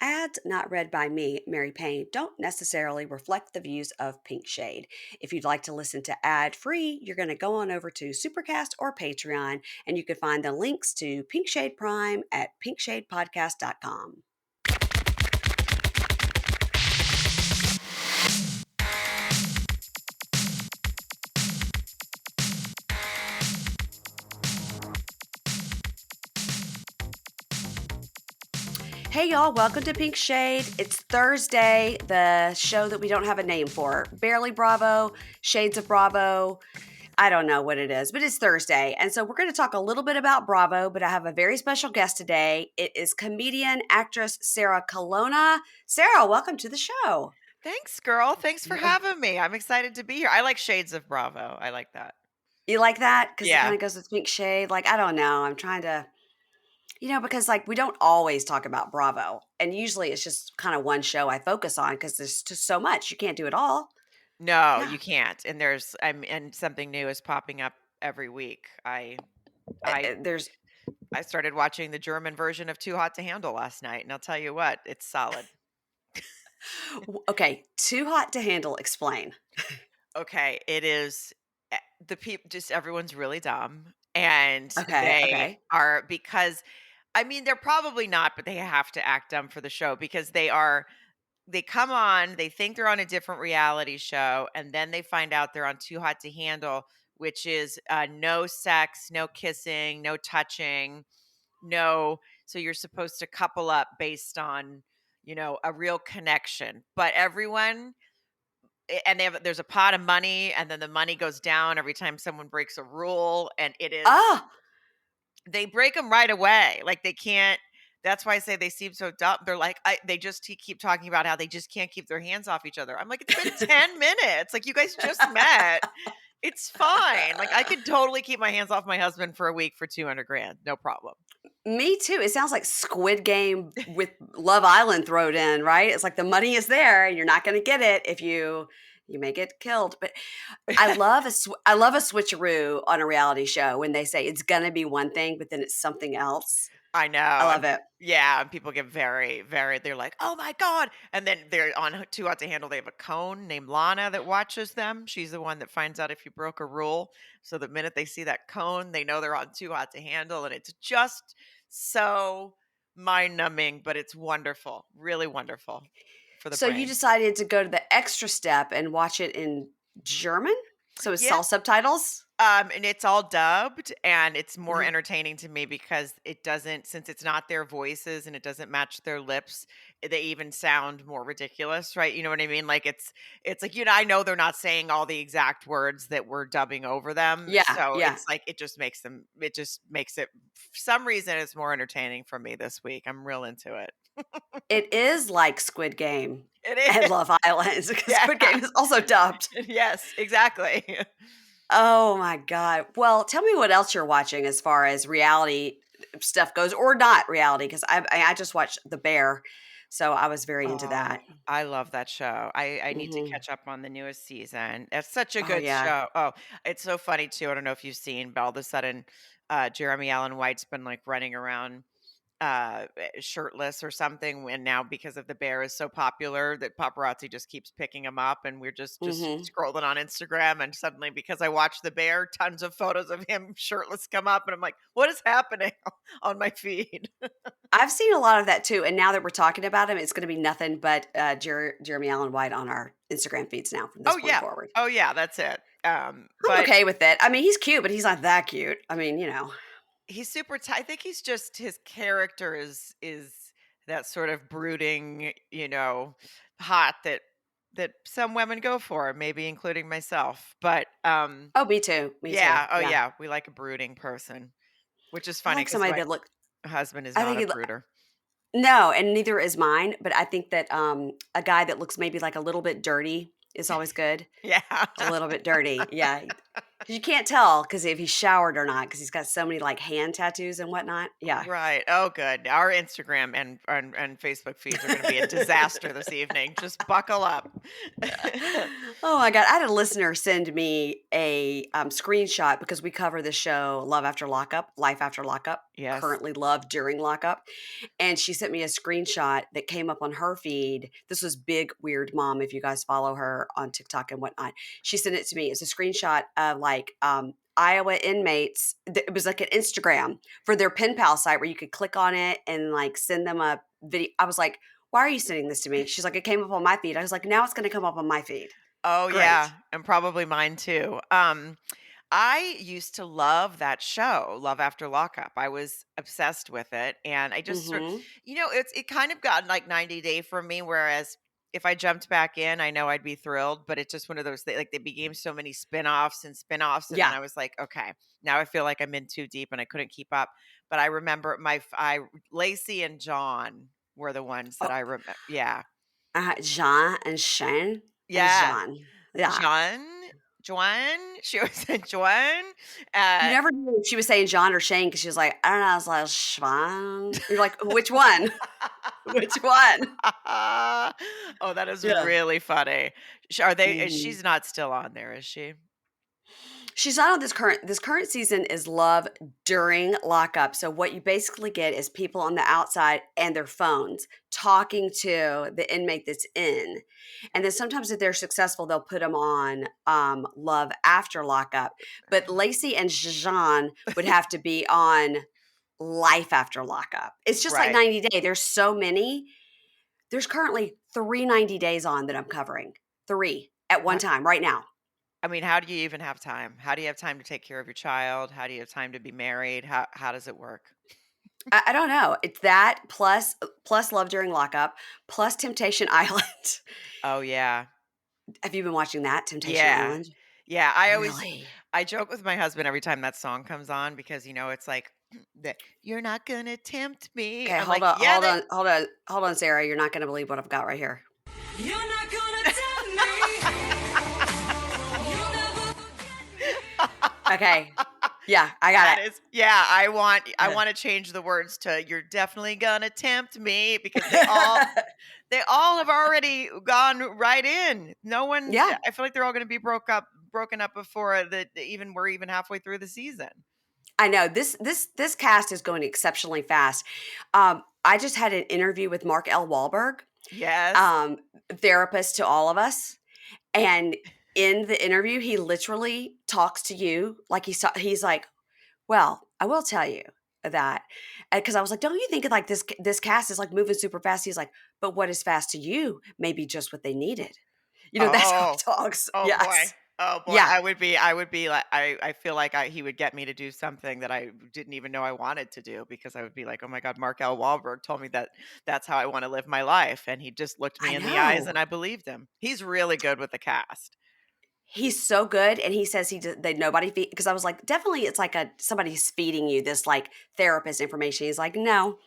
Ads not read by me, Mary Payne, don't necessarily reflect the views of Pink Shade. If you'd like to listen to ad free, you're going to go on over to Supercast or Patreon, and you can find the links to Pink Shade Prime at pinkshadepodcast.com. Hey y'all, welcome to Pink Shade. It's Thursday, the show that we don't have a name for. Barely Bravo, Shades of Bravo. I don't know what it is, but it's Thursday. And so we're going to talk a little bit about Bravo, but I have a very special guest today. It is comedian, actress Sarah Colonna. Sarah, welcome to the show. Thanks, girl. Thanks for having me. I'm excited to be here. I like Shades of Bravo. I like that. You like that? Because it kind Yeah. of goes with Pink Shade. Like, I don't know. I'm trying to, because like we don't always talk about Bravo. And usually it's just kind of one show I focus on because there's just so much. You can't do it all. No, Yeah. you can't. And and something new is popping up every week. I There's I started watching the German version of Too Hot to Handle last night, and I'll tell you what, it's solid. Okay, too hot to handle. Explain. Okay, it is the people just everyone's really dumb and Okay, they okay. are because I mean, they're probably not, but they have to act dumb for the show because they come on, they think they're on a different reality show, and then they find out they're on Too Hot to Handle, which is no sex, no kissing, no touching, no. So you're supposed to couple up based on, a real connection. But and there's a pot of money, and then the money goes down every time someone breaks a rule, and Ah, they break them right away. Like they can't. That's why I say they seem so dumb. They're like, they just keep talking about how they just can't keep their hands off each other. I'm like, it's been 10 minutes. Like, you guys just met. It's fine. Like, I could totally keep my hands off my husband for a week for 200 grand. No problem. me too. It sounds like Squid Game with Love Island thrown in, right? It's like the money is there, and you're not going to get it if you may get killed. But I love a switcheroo on a reality show when they say it's going to be one thing, but then it's something else. I know. I love it. Yeah. And people get very, very, they're like, oh my God. And then they're on Too Hot to Handle. They have a cone named Lana that watches them. She's the one that finds out if you broke a rule. So the minute they see that cone, they know they're on Too Hot to Handle. And it's just so mind numbing, but it's wonderful. Really wonderful for the So you brain. decided to go to the extra step and watch it in German? So it's Yeah. all subtitles? And it's all dubbed, and it's more Mhm. entertaining to me because it doesn't, since it's not their voices and it doesn't match their lips, they even sound more ridiculous, right? You know what I mean? Like it's like, I know they're not saying all the exact words that we're dubbing over them. Yeah, So yeah. it's like it just makes it for some reason it's more entertaining for me this week. I'm real into it. It is like Squid Game It and is. Love Island because Yeah. Squid Game is also dubbed. Yes, exactly. Oh my god. Well, tell me what else you're watching as far as reality stuff goes, or not reality, because I just watched The Bear, so I was very into Oh, that. I love that show. I need to Mhm. catch up on the newest season. It's such a Oh, good yeah. show. Oh, it's so funny too. I don't know if you've seen, but all of a sudden, Jeremy Allen White's been like running around shirtless or something, and now because of The Bear is so popular that paparazzi just keeps picking him up, and we're just Mhm. scrolling on Instagram, and suddenly because I watched The Bear, tons of photos of him shirtless come up, and I'm like, what is happening on my feed? I've seen a lot of that too, and now that we're talking about him, it's gonna be nothing but, Jeremy Allen White on our Instagram feeds now from this Oh point yeah. forward. Oh yeah, that's it. I'm But okay with it. I mean, he's cute, but he's not that cute. I mean, he's super I think he's just his character is that sort of brooding, hot that some women go for, maybe including myself. But Oh, me too, me too, yeah, oh yeah. yeah, we like a brooding person, which is I funny like because somebody my that look husband is I not think a he brooder. No, and neither is mine, but I think that, a guy that looks maybe, like, a little bit dirty is always good. Yeah. A little bit dirty, yeah, 'cause you can't tell because if he's showered or not, because 'cause he's got so many, like, hand tattoos and whatnot, yeah. Right. Oh, good. Our Instagram and Facebook feeds are going to be a disaster this evening. Just buckle up. Oh my god, I had a listener send me a, screenshot because we cover the show Love After Lockup, Life After Lockup. Yes. currently love during lockup. And she sent me a screenshot that came up on her feed. This was Big Weird Mom, if you guys follow her on TikTok and whatnot. She sent it to me. It's a screenshot of like Iowa inmates. It was like an Instagram for their pen pal site where you could click on it and like send them a video. I was like, why are you sending this to me? She's like, it came up on my feed. I was like, now it's going to come up on my feed. Oh, yeah, Great. and probably mine too. I used to love that show, Love After Lockup. I was obsessed with it, and I just Hmm. it kind of got like 90 Day for me, whereas if I jumped back in, I know I'd be thrilled, but it's just one of those like they became so many spin-offs and spin-offs, and then Yeah. I was like, okay, now I feel like I'm in too deep and I couldn't keep up. But I remember Lacey and John were the ones that Oh, I remember. Yeah. Jean and Shane and Yeah. Jean. Yeah. John, Joanne, she was a Joanne. You Uh, never knew if she was saying John or Shane because she was like, I don't know. I was like, Schwan. You're like, which one? Which one? oh, that is Yeah. really funny. Are they? Mhm. She's not still on there, is she? She's not on this current season is love during lockup. So what you basically get is people on the outside and their phones talking to the inmate that's in. And then sometimes if they're successful, they'll put them on love after lockup. But Lacey and Jean would have to be on life after lockup. It's just like Right. 90 Day. There's so many. There's currently 3 90 days on that I'm covering. 3 at one How, time right now. I mean, how do you even have time? How do you have time to take care of your child? How do you have time to be married? How does it work? I don't know. It's that plus Love During Lockup, plus Temptation Island. Oh yeah. Have you been watching that, Temptation Yeah. Island? Yeah, Really? I joke with my husband every time that song comes on because it's like that you're not gonna tempt me. Okay, I'm hold like, on, yeah, hold they on, hold on, hold on, Sarah. You're not gonna believe what I've got right here. You're not gonna tell me. You'll never forget me. Okay. Yeah, I got That it. is, yeah, I Yeah. want to change the words to you're definitely gonna tempt me because they all have already gone right in. No one Yeah, I feel like they're all gonna be broken up before even we're even halfway through the season. I know. This cast is going exceptionally fast. I just had an interview with Mark L. Wahlberg, Yes. um, therapist to all of us. And in the interview, he literally talks to you like he's like, "Well, I will tell you that," because I was like, "Don't you think like this cast is like moving super fast?" He's like, "But what is fast to you? Maybe just what they needed." That's how he Oh. talks. Oh boy. Yes. Oh boy. Yeah. I would be like I feel like he would get me to do something that I didn't even know I wanted to do because I would be like, "Oh my god, Mark L. Wahlberg told me that that's how I want to live my life." And he just looked me I in the eyes and know. I believed him. He's really good with the cast. He's so good, and he says that nobody because I was like, definitely, it's like somebody's feeding you this like therapist information. He's like, no,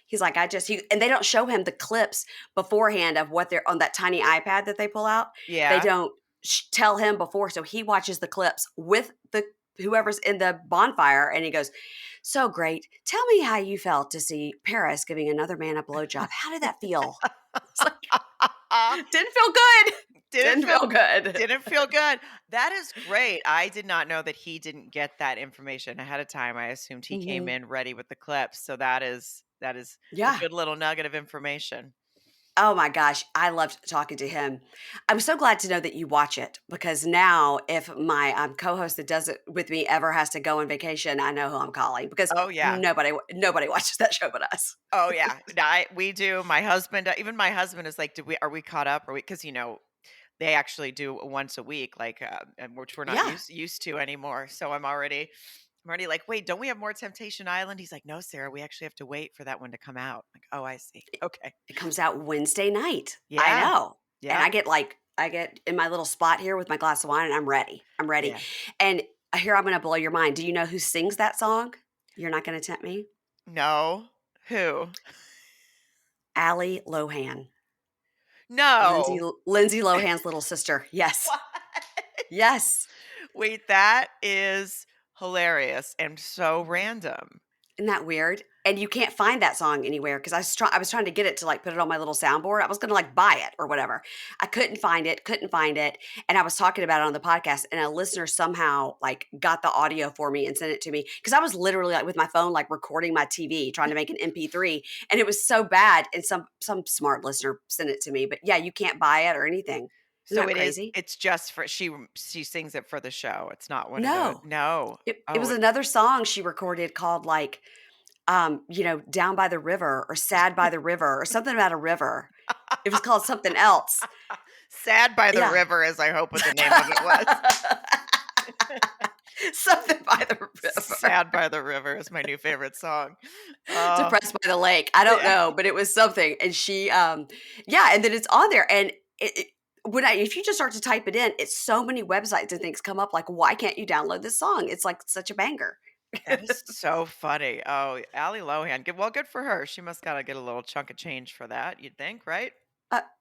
he's like, and they don't show him the clips beforehand of what they're on that tiny iPad that they pull out. They Yeah. don't tell him before, so he watches the clips with the whoever's in the bonfire, and he goes, "So great. Tell me how you felt to see Paris giving another man a blowjob. How did that feel?" It's like, didn't feel good. didn't Didn't feel feel good. didn't feel good. That is great. I did not know that he didn't get that information ahead of time. I assumed he came Mhm. in ready with the clips. So that is a Yeah. good little nugget of information. Oh my gosh, I loved talking to him. I'm so glad to know that you watch it because now if my co-host that does it with me ever has to go on vacation, I know who I'm calling because Oh yeah. nobody watches that show but us. Oh yeah. We do. My husband, even my husband is like, are we caught up? Are we, cause they actually do once a week, like, and which we're not Yeah, used to anymore. So I'm already like, wait, don't we have more Temptation Island? He's like, no, Sarah, we actually have to wait for that one to come out. I'm like, oh, I see. Okay. it comes out Wednesday night. I Yeah. know. And Yep. I get in my little spot here with my glass of wine and I'm ready. I'm ready. Yeah. And here I'm going to blow your mind. Do you know who sings that song? You're not going to tempt me? No. Who? Allie Lohan. No. Lindsay Lohan's little sister. Yes. What? Yes. Wait, that is hilarious and so random. Isn't that weird? and you can't find that song anywhere because I was trying to get it to like put it on my little soundboard. I was going to like buy it or whatever. I couldn't find it, and I was talking about it on the podcast, and a listener somehow like got the audio for me and sent it to me because I was literally like with my phone like recording my TV trying to make an MP3, and it was so bad. And some smart listener sent it to me, but yeah, you can't buy it or anything. Isn't So that crazy? it's just for she sings it for the show. It's not one of those. No, No. it was Oh, another song she recorded called like Down by the River or Sad by the River or something about a river. It was called something else. Sad by the Yeah. River is I hope what the name of it was. Something by the river. Sad by the River is my new favorite song. Oh, Depressed by the lake. I don't yeah. know, but it was something. And she, yeah, and then it's on there. And if you just start to type it in, it's so many websites and things come up like, why can't you download this song? It's like such a banger. That is so funny. Oh, Ali Lohan. Good for her. She must gotta get a little chunk of change for that, you'd think, right?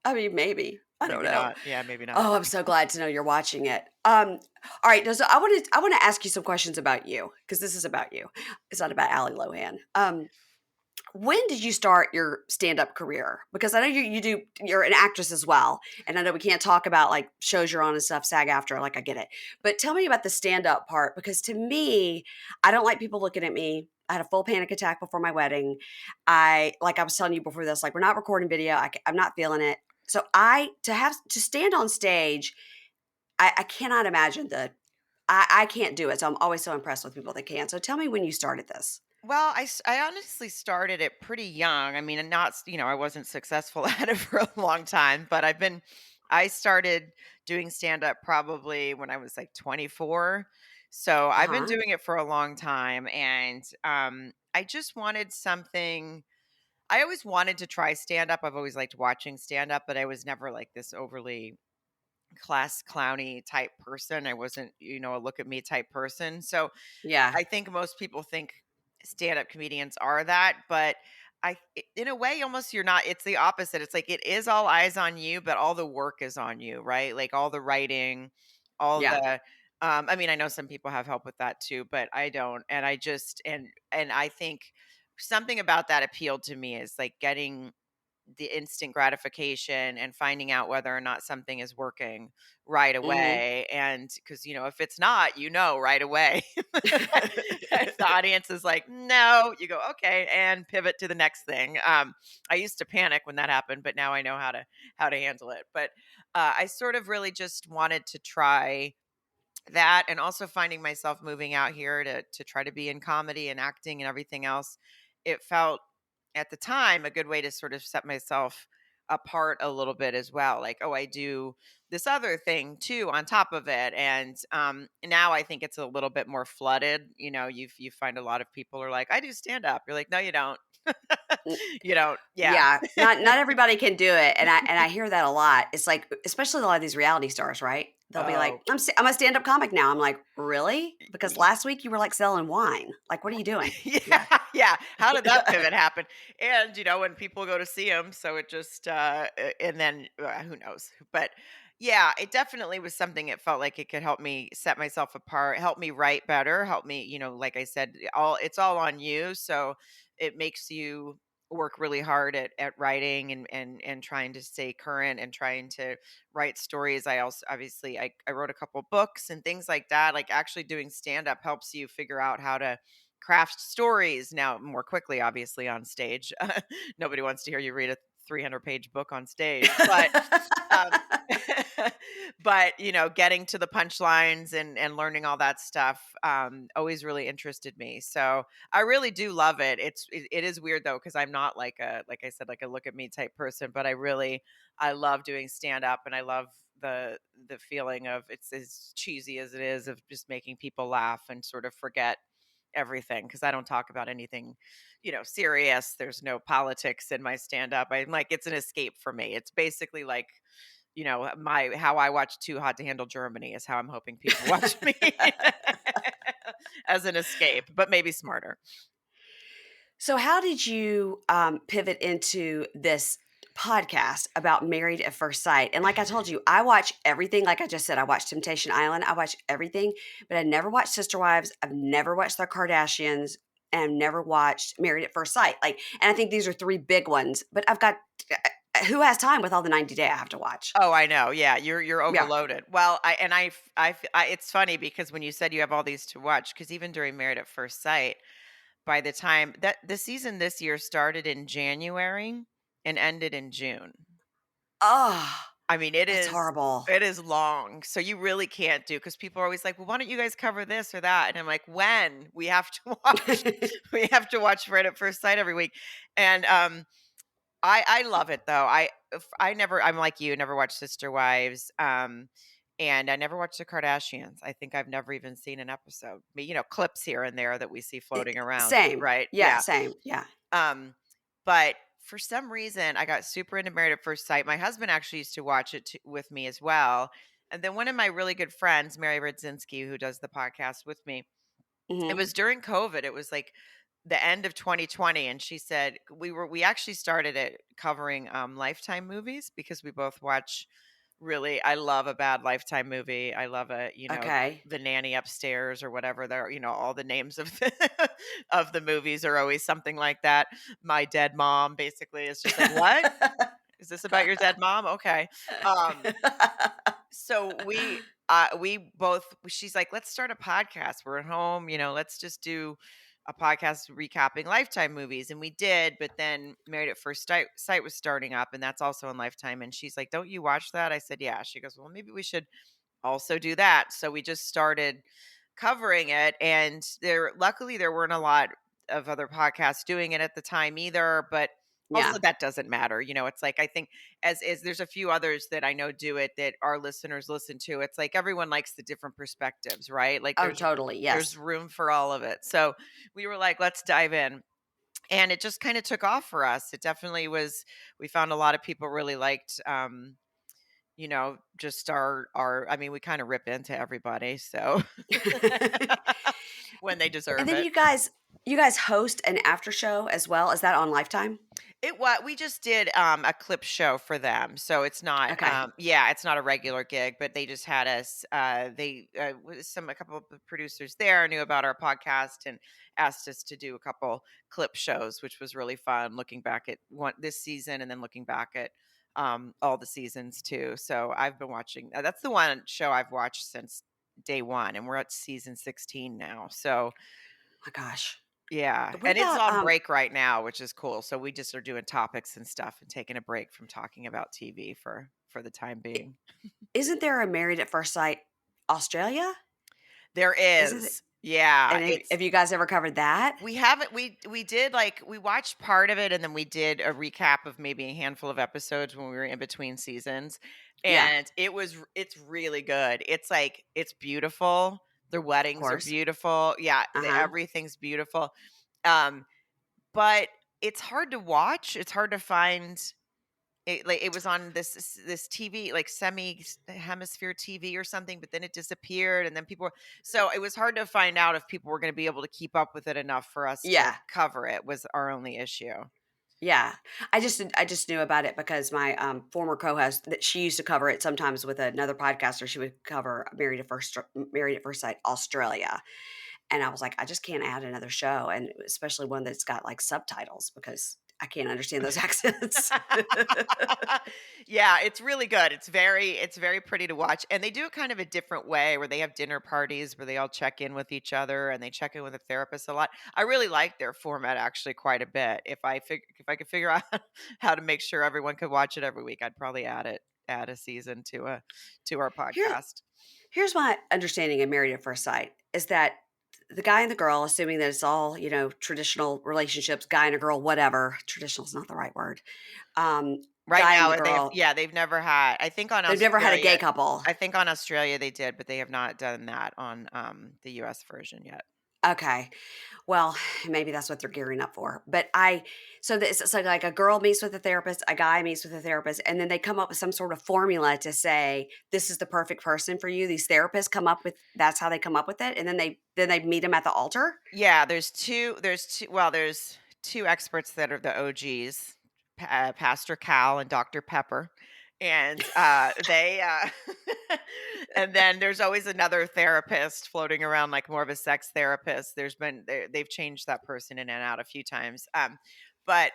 I mean, maybe. I don't Maybe know. not. Yeah, maybe not. Oh, I'm so glad to know you're watching it. All right, so I want to ask you some questions about you because this is about you. It's not about Ali Lohan. When did you start your stand-up career? Because I know you're an actress as well, and I know we can't talk about like shows you're on and stuff, SAG-AFTRA, like I get it. But tell me about the stand-up part because to me, I don't like people looking at me. I had a full panic attack before my wedding. Like I was telling you before this, like we're not recording video. I'm not feeling it. So to stand on stage, I cannot imagine I can't do it. So I'm always so impressed with people that can. So tell me when you started this. Well, I honestly started it pretty young. I mean, and not, I wasn't successful at it for a long time, but I started doing stand up probably when I was like 24. So I've been Uh-huh. doing it for a long time. And I just wanted something. I always wanted to try stand up. I've always liked watching stand up, but I was never like this overly class clowny type person. I wasn't, a look at me type person. So Yeah. I think most people think stand-up comedians are that, but in a way, almost you're not. It's the opposite. It's like it is all eyes on you, but all the work is on you, right? Like all the writing, all Yeah. the. I mean, I know some people have help with that too, but I don't. And I just and I think something about that appealed to me is like getting the instant gratification and finding out whether or not something is working right Mhm. away. And because, if it's not, right away. If the audience is like, no, you go, okay, and pivot to the next thing. I used to panic when that happened, but now I know how to handle it. But I sort of really just wanted to try that, and also finding myself moving out here to try to be in comedy and acting and everything else. It felt at the time a good way to sort of set myself apart a little bit as well, like, oh, I do this other thing too on top of it. And now I think it's a little bit more flooded. You find a lot of people are like, I do stand up. You're like, no, you don't. You don't. Yeah. Yeah, not everybody can do it, and I hear that a lot. It's like, especially a lot of these reality stars, right? They'll be like, Oh, I'm a stand up comic now." I'm like, "Really? Because last week you were like selling wine. Like, what are you doing?" yeah, Yeah. yeah. How did that pivot happen? And when people go to see him, so it just and then who knows? But yeah, it definitely was something. It felt like it could help me set myself apart, help me write better, help me. Like I said, it's all on you. So it makes you work really hard at writing and trying to stay current and trying to write stories. I also obviously I wrote a couple books and things like that. Like actually doing stand up helps you figure out how to craft stories now more quickly, obviously on stage. Nobody wants to hear you read a 300-page book on stage, but um, but getting to the punchlines and learning all that stuff always really interested me. So I really do love it. It is weird though, because I'm not like I said, like a look at me type person, but I love doing stand up, and I love the feeling of, it's as cheesy as it is, of just making people laugh and sort of forget everything, because I don't talk about anything, serious. There's no politics in my stand up. I'm like, it's an escape for me. It's basically like, my how I watch Too Hot to Handle Germany is how I'm hoping people watch me, as an escape, but maybe smarter. So, how did you pivot into this podcast about Married at First Sight? And like I told you, I watch everything. Like I just said, I watch Temptation Island. I watch everything, but I never watched Sister Wives. I've never watched the Kardashians. and I've never watched Married at First Sight. Like, and I think these are 3 big ones, but I've got who has time with all the 90 Day I have to watch? Oh, I know. Yeah, you're Yeah. overloaded. Well, it's funny because when you said you have all these to watch, because even during Married at First Sight, by the time that the season this year started in January and ended in June. Oh, I mean, it's horrible. it is long. So you really can't do because people are always like, "Well, why don't you guys cover this or that?" And I'm like, "When? We have to watch we have to watch Right at First Sight every week." And I love it though. I never I'm like you, never watched Sister Wives. And I never watched the Kardashians. I think I've never even seen an episode. Clips here and there that we see floating around, Same. right? Yeah, Yeah. same. Yeah. Um, but for some reason, I got super into Married at First Sight. My husband actually used to watch it with me as well. And then one of my really good friends, Mary Radzinski, who does the podcast with me, it Mhm. was during COVID. It was like the end of 2020, and she said we actually started it covering Lifetime movies because we both watch. Really, I love a bad Lifetime movie. I love Okay. The Nanny Upstairs or whatever. There, all the names of the of the movies are always something like that. My Dead Mom, basically, is just like, what is this about your dead mom? Okay. So we both she's like, let's start a podcast. We're at home, let's just do a podcast recapping Lifetime movies. And we did, but then Married at First Sight was starting up, and that's also on Lifetime. And she's like, don't you watch that? I said, yeah. She goes, well, maybe we should also do that. So we just started covering it, and luckily there weren't a lot of other podcasts doing it at the time either, but Yeah. also that doesn't matter. It's like, I think as there's a few others that I know do it that our listeners listen to. It's like everyone likes the different perspectives, right? Like Oh, totally. there's Yes. room for all of it. So we were like, let's dive in. And it just kind of took off for us. It definitely was. We found a lot of people really liked just I mean, we kind of rip into everybody, so when they And deserve then it. you guys host an after show as well. Is that on Lifetime? We just did a clip show for them. So it's not Okay. it's not a regular gig, but they just had us a couple of the producers there knew about our podcast and asked us to do a couple clip shows, which was really fun looking back at this season and then looking back at all the seasons too. So I've been watching that's the one show I've watched since day 1, and we're at season 16 now. So My gosh. yeah, What and it's about on break right now, which is cool. So we just are doing topics and stuff and taking a break from talking about TV for the time being. isn't there a Married at First Sight Australia? There Isn't it? is. Yeah, And it's have you guys ever covered that? we haven't we did like we watched part of it, and then we did a recap of maybe a handful of episodes when we were in between seasons. Yeah, And it's really good. It's like it's beautiful. The of weddings are course. beautiful. Yeah, Uh-huh. everything's beautiful. Um but it's hard to watch. It's hard to find it. Like it was on this TV, like semi hemisphere TV or something, but then it disappeared, and then so it was hard to find out if people were going to be able to keep up with it enough for us to Yeah. cover it. Was our only issue. Yeah. I just knew about it because my former co-host that she used to cover it sometimes with another podcaster. She would cover Married at First Sight Australia. And I was like, I just can't add another show, and especially one that's got like subtitles because I can't understand those accents. Yeah, it's really good. It's very pretty to watch, and they do it kind of a different way where they have dinner parties where they all check in with each other and they check in with a therapist a lot. I really like their format actually quite a bit. If I could figure out how to make sure everyone could watch it every week, I'd probably add a season to our Here podcast. here's my understanding of Married at First Sight is that the guy and the girl, assuming that it's all, traditional relationships, guy and a girl, whatever. Traditional is not the right word. Um, Right guy and the now, girl, they've never had. they've never had a gay couple. I think on Australia they did, but they have not done that on the US version yet. Okay. Well, maybe that's what they're gearing up for. So like a girl meets with a therapist, a guy meets with a therapist, and then they come up with some sort of formula to say this is the perfect person for you. These therapists come up with that's how they come up with it, and then they meet them at the altar. Yeah, there's two experts that are the OGs, Pastor Cal and Dr. Pepper. And they And then there's always another therapist floating around, like more of a sex therapist. They've changed that person in and out a few times. But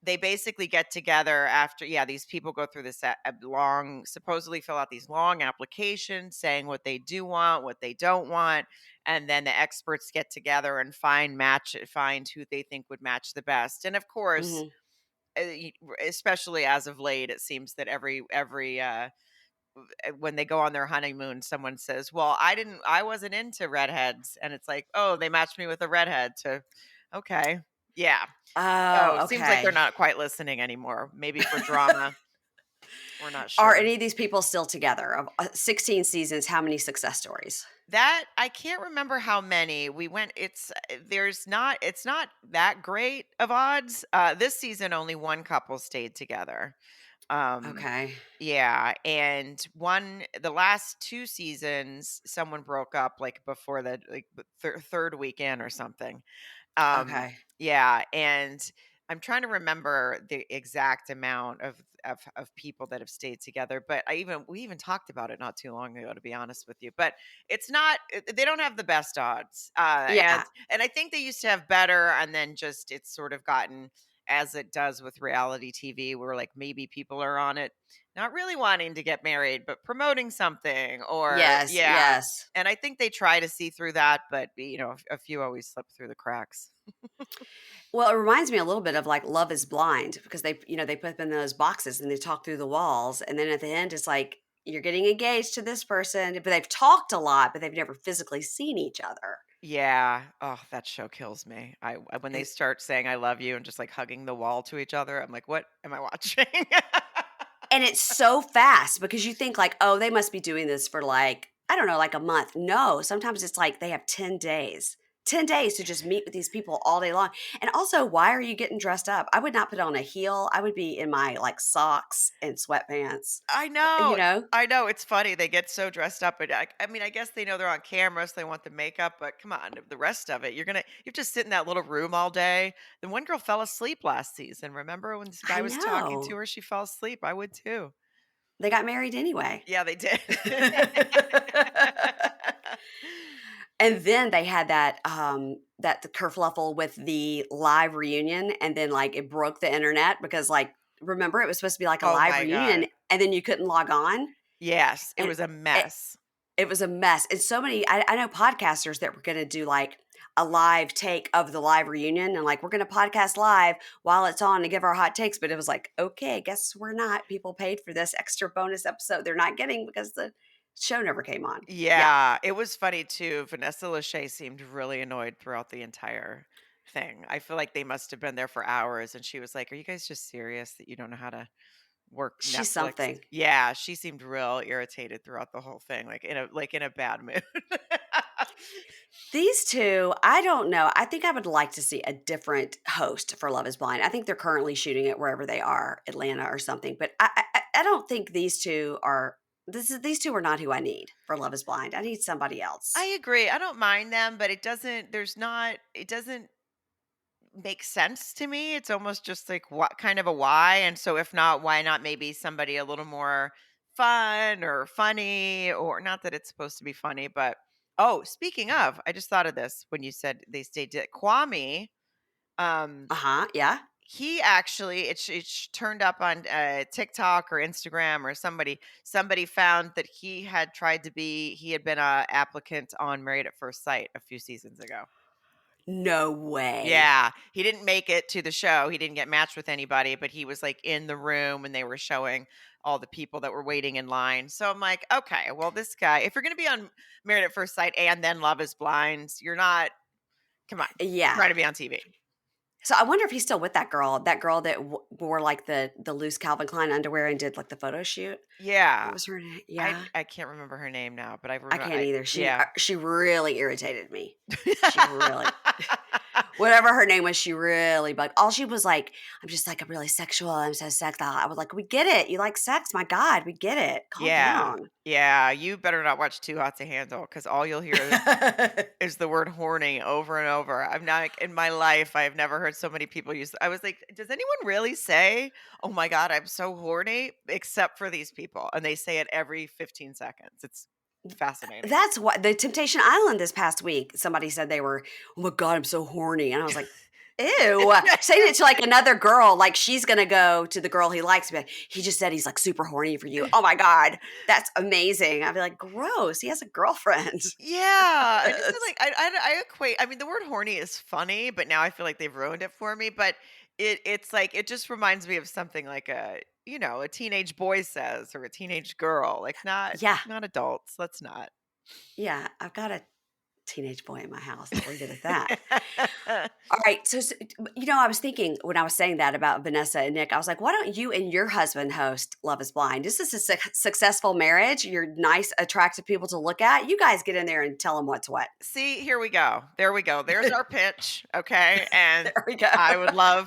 they basically get together after, these people go through this long, supposedly fill out these long applications saying what they do want, what they don't want. And then the experts get together and find who they think would match the best. And of course, Mhm. especially as of late, it seems that every when they go on their honeymoon, someone says, "Well, I wasn't into redheads," and it's like, "Oh, they matched me with a redhead." To, okay, yeah. Oh, So seems like they're okay. not quite listening anymore. Maybe for drama, we're not Are sure. any of these people still together? Of 16 seasons, how many success stories? That I can't remember how many we went. It's not that great of odds. This season, only one couple stayed together. Um, Okay. yeah, and the last two seasons, someone broke up like before the third weekend or something. Okay. Yeah, and I'm trying to remember the exact amount of people that have stayed together, but we even talked about it not too long ago, to be honest with you. But they don't have the best odds. Yeah. And I think they used to have better, and then just it's sort of gotten as it does with reality TV, where like maybe people are on it not really wanting to get married, but promoting something, or Yes, yeah. yes. And I think they try to see through that, but a few always slip through the cracks. Well, it reminds me a little bit of like Love is Blind because they put them in those boxes and they talk through the walls. And then at the end, it's like, you're getting engaged to this person, but they've talked a lot, but they've never physically seen each other. Yeah. Oh, that show kills me. When they And, start saying "I love you" and just like hugging the wall to each other, I'm like, what am I watching? and it's so fast because you think like, oh, they must be doing this for like, I don't know, like a month. No, sometimes it's like they have 10 days. 10 days to just meet with these people all day long. And also, why are you getting dressed up? I would not put on a heel. I would be in my like socks and sweatpants, I you know. know? I know. It's funny. They get so dressed up. And I mean, I guess they know they're on camera, so they want the makeup, but come on, the rest of it, you have to sit in that little room all day. Then one girl fell asleep last season. Remember when this guy I was talking to know. her? She fell asleep. I would too. They got married anyway. Yeah, they did. And then they had that the kerfluffle with the live reunion, and then, like, it broke the internet because, like, remember, it was supposed to be like a Oh live my reunion, God. and then you couldn't log on, Yes, it and was a it mess. it was a mess, and so many I know podcasters that were gonna do, like, a live take of the live reunion and, like, "We're gonna podcast live while it's on to give our hot takes," but it was like, "Okay, guess we're not. People paid for this extra bonus episode they're not getting because the show never came on." Yeah. Yeah, it was funny too. Vanessa Lachey seemed really annoyed throughout the entire thing. I feel like they must have been there for hours, and she was like, "Are you guys just serious that you don't know how to work She's Netflix?" something. Yeah, she seemed real irritated throughout the whole thing, like in a bad mood. These 2, I don't know. I think I would like to see a different host for Love is Blind. I think they're currently shooting it wherever they are, Atlanta or something, but I don't think these 2 are not who I need for Love is Blind. I need somebody I else. agree. I don't mind them, but it doesn't make sense to me. It's almost just like what kind of a why. And so if not, why not maybe somebody a little more fun or funny, or not that it's supposed to be funny, but oh, speaking of, I just thought of this when you said they stayed Kwame, um Uh-huh, yeah. he actually it's turned up on TikTok or Instagram, or somebody found that he had been a applicant on Married at First Sight a few seasons ago. No way. Yeah, he didn't make it to the show. He didn't get matched with anybody, but he was like in the room when they were showing all the people that were waiting in line. So I'm like, okay, well, this guy, if you're going to be on Married at First Sight and then Love is Blind, you're not, come on, Yeah. try to be on TV. So I wonder if he's still with that girl that wore, like, the loose Calvin Klein underwear and did, like, the photo shoot. What Yeah, was her name? Yeah? I can't remember her name now, but I I remember, can't either. yeah. She really irritated me. She really whatever her name was, she really bugged. All she was like, "I'm just like, I'm really sexual. I'm so sexual." I was like, "We get it. You like sex. My God, we get it. Calm Yeah. down." Yeah, you better not watch Too Hot to Handle, because all you'll hear is the word horny over and over. I'm not like, in my life, I have never heard so many people use. I was like, does anyone really say, "Oh my God, I'm so horny," except for these people? And they say it every 15 seconds. It's fascinating. That's what the Temptation Island this past week. Somebody said they were, oh my God, I'm so horny. And I was like, ew. Saying it to like another girl, like she's going to go to the girl he likes. Be like, he just said he's like super horny for you. Oh my God, that's amazing. I'd be like, gross. He has a girlfriend. Yeah, I just feel like I equate. I mean, the word horny is funny, but now I feel like they've ruined it for me. But it's like it just reminds me of something like a teenage boy says or a teenage girl, like Yeah. not adults. Let's not. Yeah. I've got a teenage boy in my house. I'll leave it at that. All right. I was thinking when I was saying that about Vanessa and Nick, I was like, why don't you and your husband host Love is Blind? This is a successful marriage. You're nice, attractive people to look at. You guys get in there and tell them what's what. See, here we go. There we go. There's our pitch. Okay. And There we go. I would love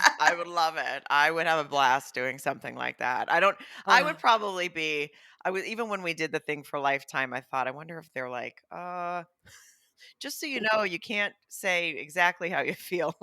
it. I would have a blast doing something like that. I Uh, would probably be, I was, even when we did the thing for Lifetime, I thought, I wonder if they're like, just so you know, you can't say exactly how you feel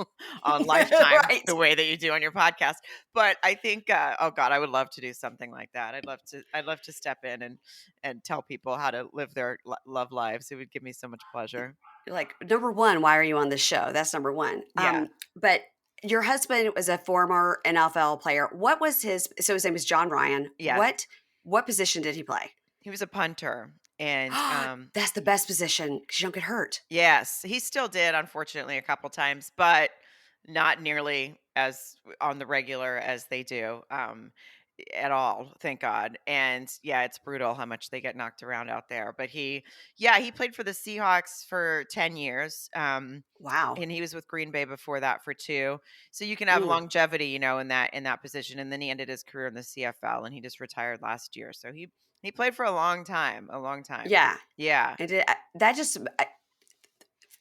on Lifetime right. the way that you do on your podcast. But I think, oh God, I would love to do something like that. I'd love to step in and tell people how to live their love lives. It would give me so much pleasure. You're like, number one, why are you on this show? That's number one. Yeah. But your husband was a former NFL player. What was his name was John Ryan. Yes. What position did he play? He was a punter. And That's the best position because you don't get hurt. yes, he still did, unfortunately, a couple times, but not nearly as on the regular as they do. At all, thank God. And yeah, it's brutal how much they get knocked around out there. But he played for the Seahawks for 10 years. Wow. And he was with Green Bay before that for 2. So you can have Mm, longevity, in that position. And then he ended his career in the CFL and he just retired last year. So he played for a long time, a long time. yeah. Yeah. That just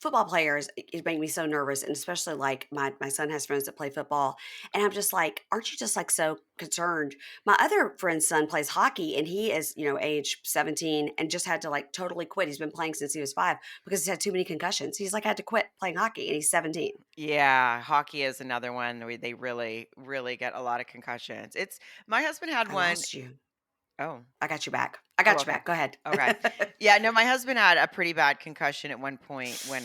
football players, it make me so nervous, and especially like my son has friends that play football, and I'm just like, aren't you just like so concerned? My other friend's son plays hockey, and he is age 17 and just had to like totally quit. He's been playing since he was 5 because he's had too many concussions. He's like had to quit playing hockey, and he's 17. Yeah, hockey is another one where they really, really get a lot of concussions. My husband had I one. lost you. Oh, I got you back. I oh, got you okay. back. Go ahead. Okay. Yeah, no, my husband had a pretty bad concussion at one point when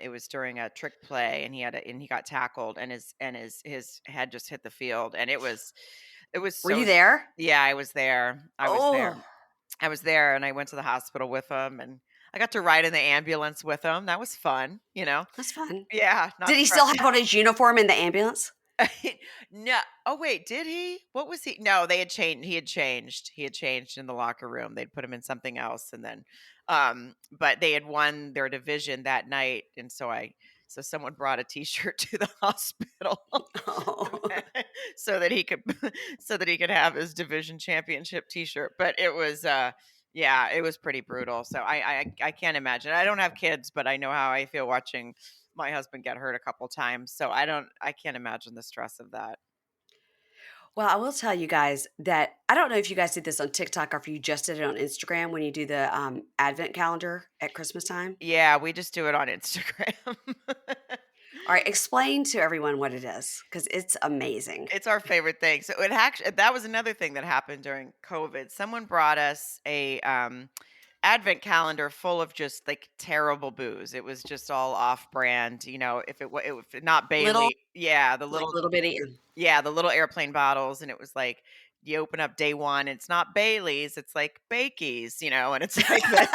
it was during a trick play and he got tackled and his head just hit the field and it was Were so you there? yeah, I was there. I was there. Oh, I was there and I went to the hospital with him and I got to ride in the ambulance with him. That was fun. that's fun. Yeah, not Did he still stressful. have on his uniform in the ambulance? No. Oh wait, did he? What was he? No, they had changed. He had changed. He had changed in the locker room. They'd put him in something else, and then, but they had won their division that night, and so someone brought a T-shirt to the hospital Oh. so that he could, so that he could have his division championship T-shirt. But it was, yeah, it was pretty brutal. So I can't imagine. I don't have kids, but I know how I feel watching my husband get hurt a couple times. So I can't imagine the stress of that. Well, I will tell you guys that I don't know if you guys did this on TikTok or if you just did it on Instagram when you do the advent calendar at Christmas time. Yeah, we just do it on Instagram. All right, explain to everyone what it is because it's amazing. It's our favorite thing. So that was another thing that happened during COVID. Someone brought us a advent calendar full of just like terrible booze. It was just all off brand, if not Little, Bailey, yeah, the like little little bitty. yeah, the little airplane bottles and it was like you open up day 1, it's not Bailey's, it's like Bakey's, and it's like this.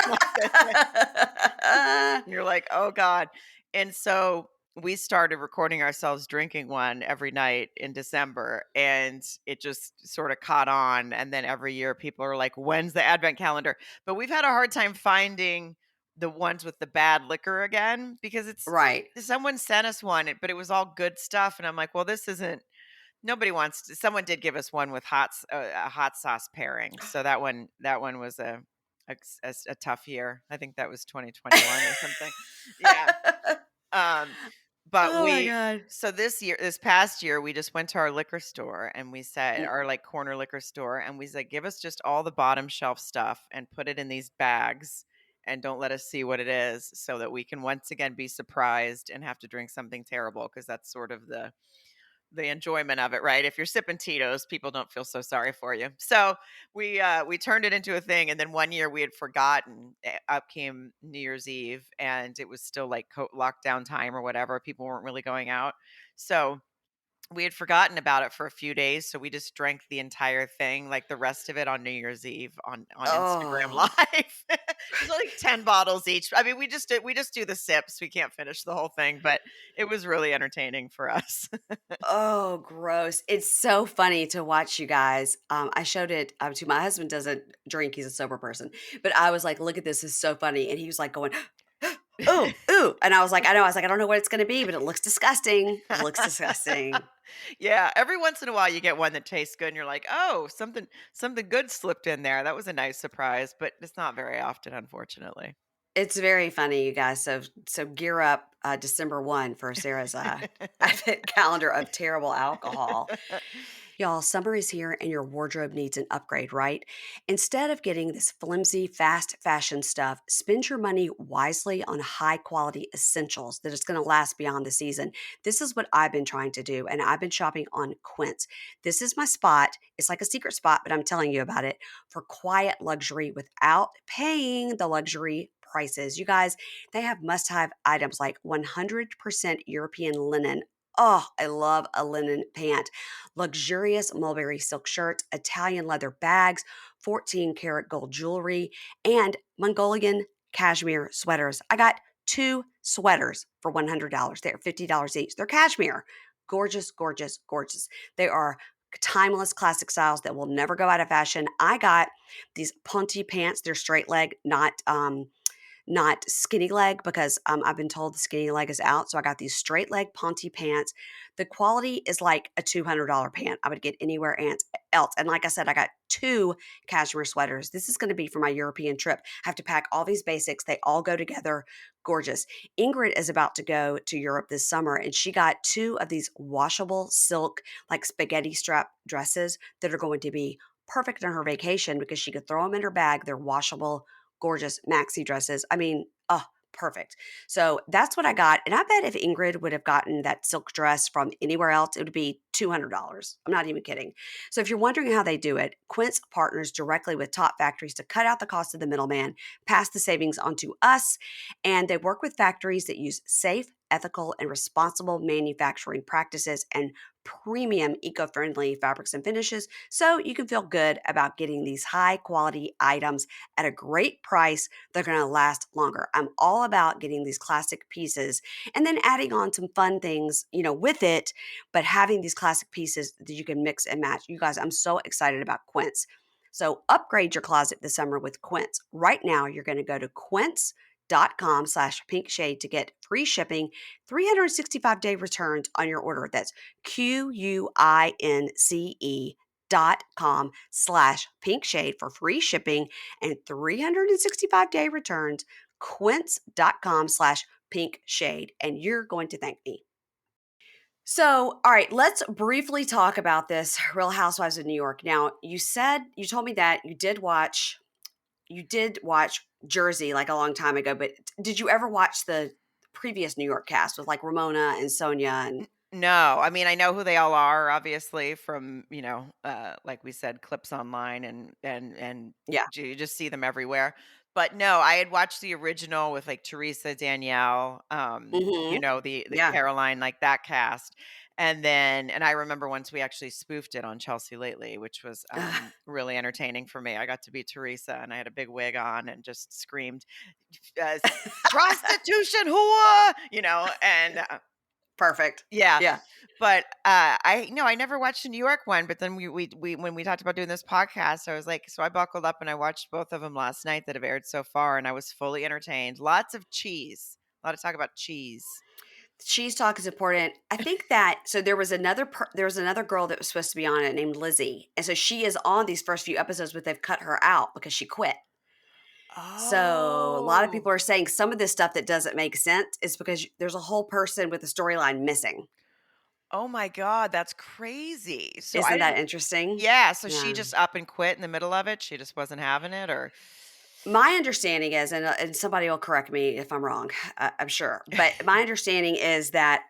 And you're like, "Oh God." And so we started recording ourselves drinking one every night in December and it just sort of caught on. And then every year people are like, when's the advent calendar? But we've had a hard time finding the ones with the bad liquor again because Right. someone sent us one, but it was all good stuff. And I'm like, well, this isn't, nobody wants to, someone did give us one with a hot sauce pairing. So that one was a tough year. I think that was 2021 or something. Yeah. Um, but Oh my God. so this past year, we just went to our liquor store and we said, Mm, our like corner liquor store, and we said, give us just all the bottom shelf stuff and put it in these bags and don't let us see what it is so that we can once again be surprised and have to drink something terrible. Cause that's sort of the enjoyment of it, right? If you're sipping Tito's, people don't feel so sorry for you. So we turned it into a thing, and then one year we had forgotten. Up came New Year's Eve, and it was still like lockdown time or whatever. People weren't really going out, so we had forgotten about it for a few days, so we just drank the entire thing, like the rest of it, on New Year's Eve on Instagram Oh. Live. It was like 10 bottles each. I mean, we just do the sips. We can't finish the whole thing, but it was really entertaining for us. Oh, gross. It's so funny to watch you guys. I showed it to my husband doesn't drink, he's a sober person. But I was like, look at this, is so funny. And he was like going, ooh, ooh. And I was like, I know. I was like, I don't know what it's gonna be, but it looks disgusting. It looks disgusting. Yeah, every once in a while you get one that tastes good and you're like, "Oh, something good slipped in there. That was a nice surprise," but it's not very often, unfortunately. It's very funny, you guys. So gear up December 1 for Sarah's advent calendar of terrible alcohol. Y'all, summer is here and your wardrobe needs an upgrade, right? Instead of getting this flimsy, fast fashion stuff, spend your money wisely on high quality essentials that is going to last beyond the season. This is what I've been trying to do, and I've been shopping on Quince. This is my spot. It's like a secret spot, but I'm telling you about it for quiet luxury without paying the luxury prices. You guys, they have must have items like 100% European linen. Oh, I love a linen pant, luxurious mulberry silk shirts, Italian leather bags, 14 karat gold jewelry, and Mongolian cashmere sweaters. I got two sweaters for $100. They're $50 each. They're cashmere. Gorgeous, gorgeous, gorgeous. They are timeless classic styles that will never go out of fashion. I got these ponte pants. They're straight leg, not skinny leg because I've been told the skinny leg is out. So I got these straight leg ponte pants. The quality is like a $200 pant I would get anywhere else. And like I said, I got two cashmere sweaters. This is going to be for my European trip. I have to pack all these basics. They all go together. Gorgeous. Ingrid is about to go to Europe this summer, and she got two of these washable silk, like spaghetti strap dresses that are going to be perfect on her vacation because she could throw them in her bag. They're washable, gorgeous maxi dresses. I mean, oh, perfect. So that's what I got. And I bet if Ingrid would have gotten that silk dress from anywhere else, it would be $200. I'm not even kidding. So if you're wondering how they do it, Quince partners directly with top factories to cut out the cost of the middleman, pass the savings on to us, and they work with factories that use safe, ethical, and responsible manufacturing practices and premium eco-friendly fabrics and finishes so you can feel good about getting these high quality items at a great price. They're going to last longer. I'm all about getting these classic pieces and then adding on some fun things, with it, but having these classic pieces that you can mix and match. You guys, I'm so excited about Quince. So upgrade your closet this summer with Quince. Right now, you're going to go to quince.com/pink shade to get free shipping, 365-day returns on your order. That's QUINCE.com/pink shade for free shipping and 365-day returns. Quince.com/pink shade. And you're going to thank me. So, all right, let's briefly talk about this Real Housewives of New York. Now, you told me that you did watch Jersey like a long time ago, but did you ever watch the previous New York cast with like Ramona and Sonia and No, I mean, I know who they all are, obviously, from, like we said, clips online and yeah. you just see them everywhere. But no, I had watched the original with like Teresa, Danielle, Mhm. the Yeah. Caroline, like that cast. And I remember once we actually spoofed it on Chelsea Lately, which was really entertaining for me. I got to be Teresa and I had a big wig on and just screamed, uh, prostitution whore, and Perfect. yeah, Yeah. but, I never watched the New York one, but then we when we talked about doing this podcast, I was like so I buckled up and I watched both of them last night that have aired so far, and I was fully entertained. Lots of cheese. A lot of talk about cheese. Cheese talk is important. I think that so there was another girl that was supposed to be on it named Lizzie. And so she is on these first few episodes, but they've cut her out because she quit. So a lot of Oh. people are saying some of this stuff that doesn't make sense is because there's a whole person with the storyline missing. Oh my god, that's crazy. So I Isn't that didn't interesting? Yeah, so she Yeah. just up and quit in the middle of it? She just wasn't having it, or my understanding is, and somebody will correct me if I'm wrong, I'm sure, but my understanding is that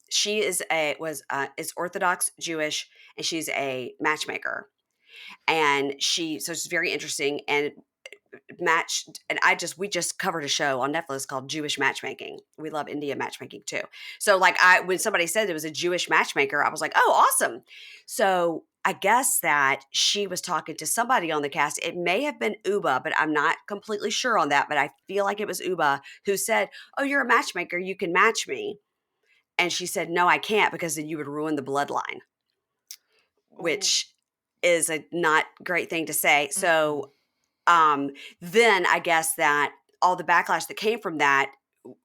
she is Orthodox Jewish, and she's a matchmaker, and so it's very interesting. And we just covered a show on Netflix called Jewish Matchmaking. We love India matchmaking too. So like when somebody said it was a Jewish matchmaker, I was like, oh, awesome. So I guess that she was talking to somebody on the cast. It may have been Uba, but I'm not completely sure on that. But I feel like it was Uba who said, oh, you're a matchmaker, you can match me. And she said, no, I can't, because then you would ruin the bloodline, Ooh. which is a not great thing to say. Mm-mm. So then I guess that all the backlash that came from that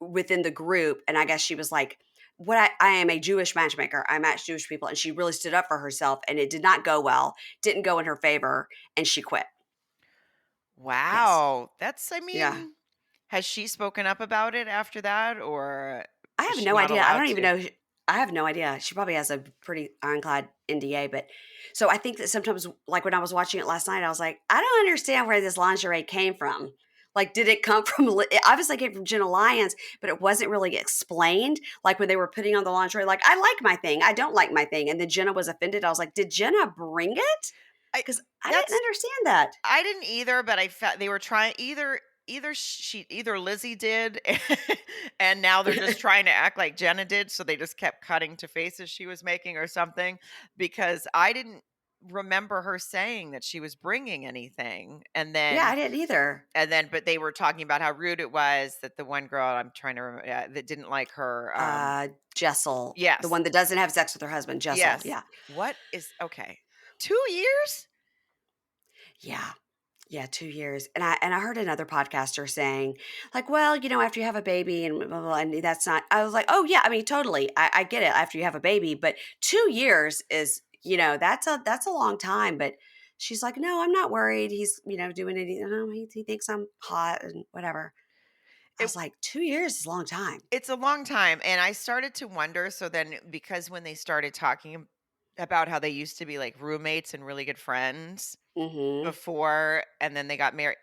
within the group, and I guess she was like, I am a Jewish matchmaker. I match Jewish people. And she really stood up for herself, and it did not go well, didn't go in her favor, and she quit. Yes. Wow. I Yeah. mean, has she spoken up about it after that, or I is have she no not idea. I allowed don't even to? know. I have no idea. She probably has a pretty ironclad NDA, but so I think that sometimes, like when I was watching it last night, I was like, I don't understand where this lingerie came from. Like, did it come from? It obviously came from Jenna Lyons, but it wasn't really explained. Like when they were putting on the lingerie, like I like my thing, I don't like my thing, and then Jenna was offended. I was like, did Jenna bring it? I Because I didn't that's understand that. I didn't either, but I felt they were trying either Lizzie did, and now they're just trying to act like Jenna did, so they just kept cutting to faces she was making or something, because I didn't remember her saying that she was bringing anything. And Yeah, then I didn't either. but they were talking about how rude it was that the one girl, I'm trying to remember, that didn't like her. Jessel, the Yes, one that doesn't have sex with her husband, Jessel. yes. Yeah, What is okay? 2 years? yeah. Yeah, 2 years. And I heard another podcaster saying, like, "Well, after you have a baby and blah, blah, blah," and that's not. I was like, "Oh, yeah, I mean, totally. I get it after you have a baby, but 2 years is, that's a long time." But she's like, "No, I'm not worried. He's, doing it. He thinks I'm hot and whatever." I It was like, 2 years is a long time. It's a long time, and I started to wonder, so then because when they started talking about how they used to be, like, roommates and really good friends Mhm. before, and then they got married,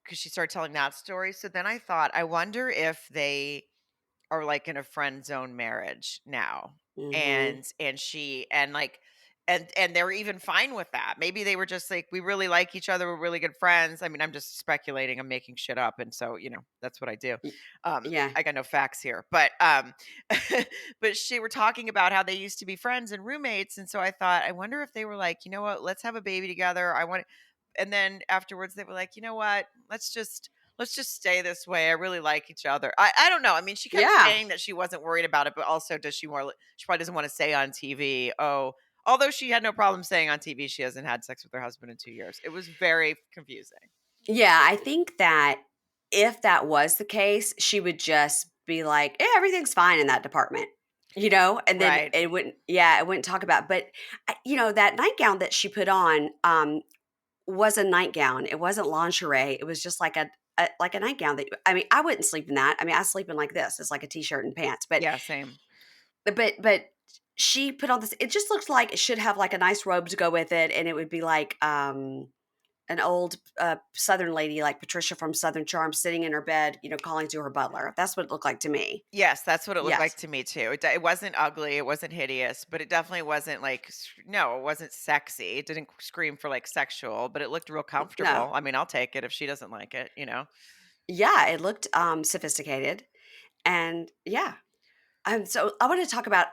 because she started telling that story, so then I thought, I wonder if they are, like, in a friend zone marriage now, Mhm. and they're even fine with that. Maybe they were just like, "We really like each other, we're really good friends." I mean, I'm just speculating, I'm making shit up, and so, that's what I do. Y Yeah. I got no facts here, but, but she were talking about how they used to be friends and roommates, and so I thought, I wonder if they were like, "You know what? Let's have a baby together. I want," and then afterwards they were like, "You know what? Let's just stay this way. I really like each other." I don't know. I mean, she kept Yeah. saying that she wasn't worried about it, but also she probably doesn't want to say on TV, "Oh," although she had no problem saying on TV she hasn't had sex with her husband in 2 years. It was very confusing. Yeah, I think that if that was the case, she would just be like, everything's fine in that department, and then Right. it wouldn't talk about, but that nightgown that she put on, was a nightgown. It wasn't lingerie. It was just like a nightgown I mean, I wouldn't sleep in that. I mean, I sleep in like this. It's like a t-shirt and pants, Yeah, same. but she put on this, it just looks like it should have like a nice robe to go with it, and it would be like, an old Southern lady like Patricia from Southern Charm sitting in her bed, calling to her butler. That's what it looked like to me. Yes, that's what it looked like Yes. to me too. It wasn't ugly, it wasn't hideous, but it definitely wasn't like no, it wasn't sexy. It didn't scream for like sexual, but it looked real No. comfortable. I mean, I'll take it if she doesn't like it. Yeah, it looked sophisticated. And yeah. So I want to talk about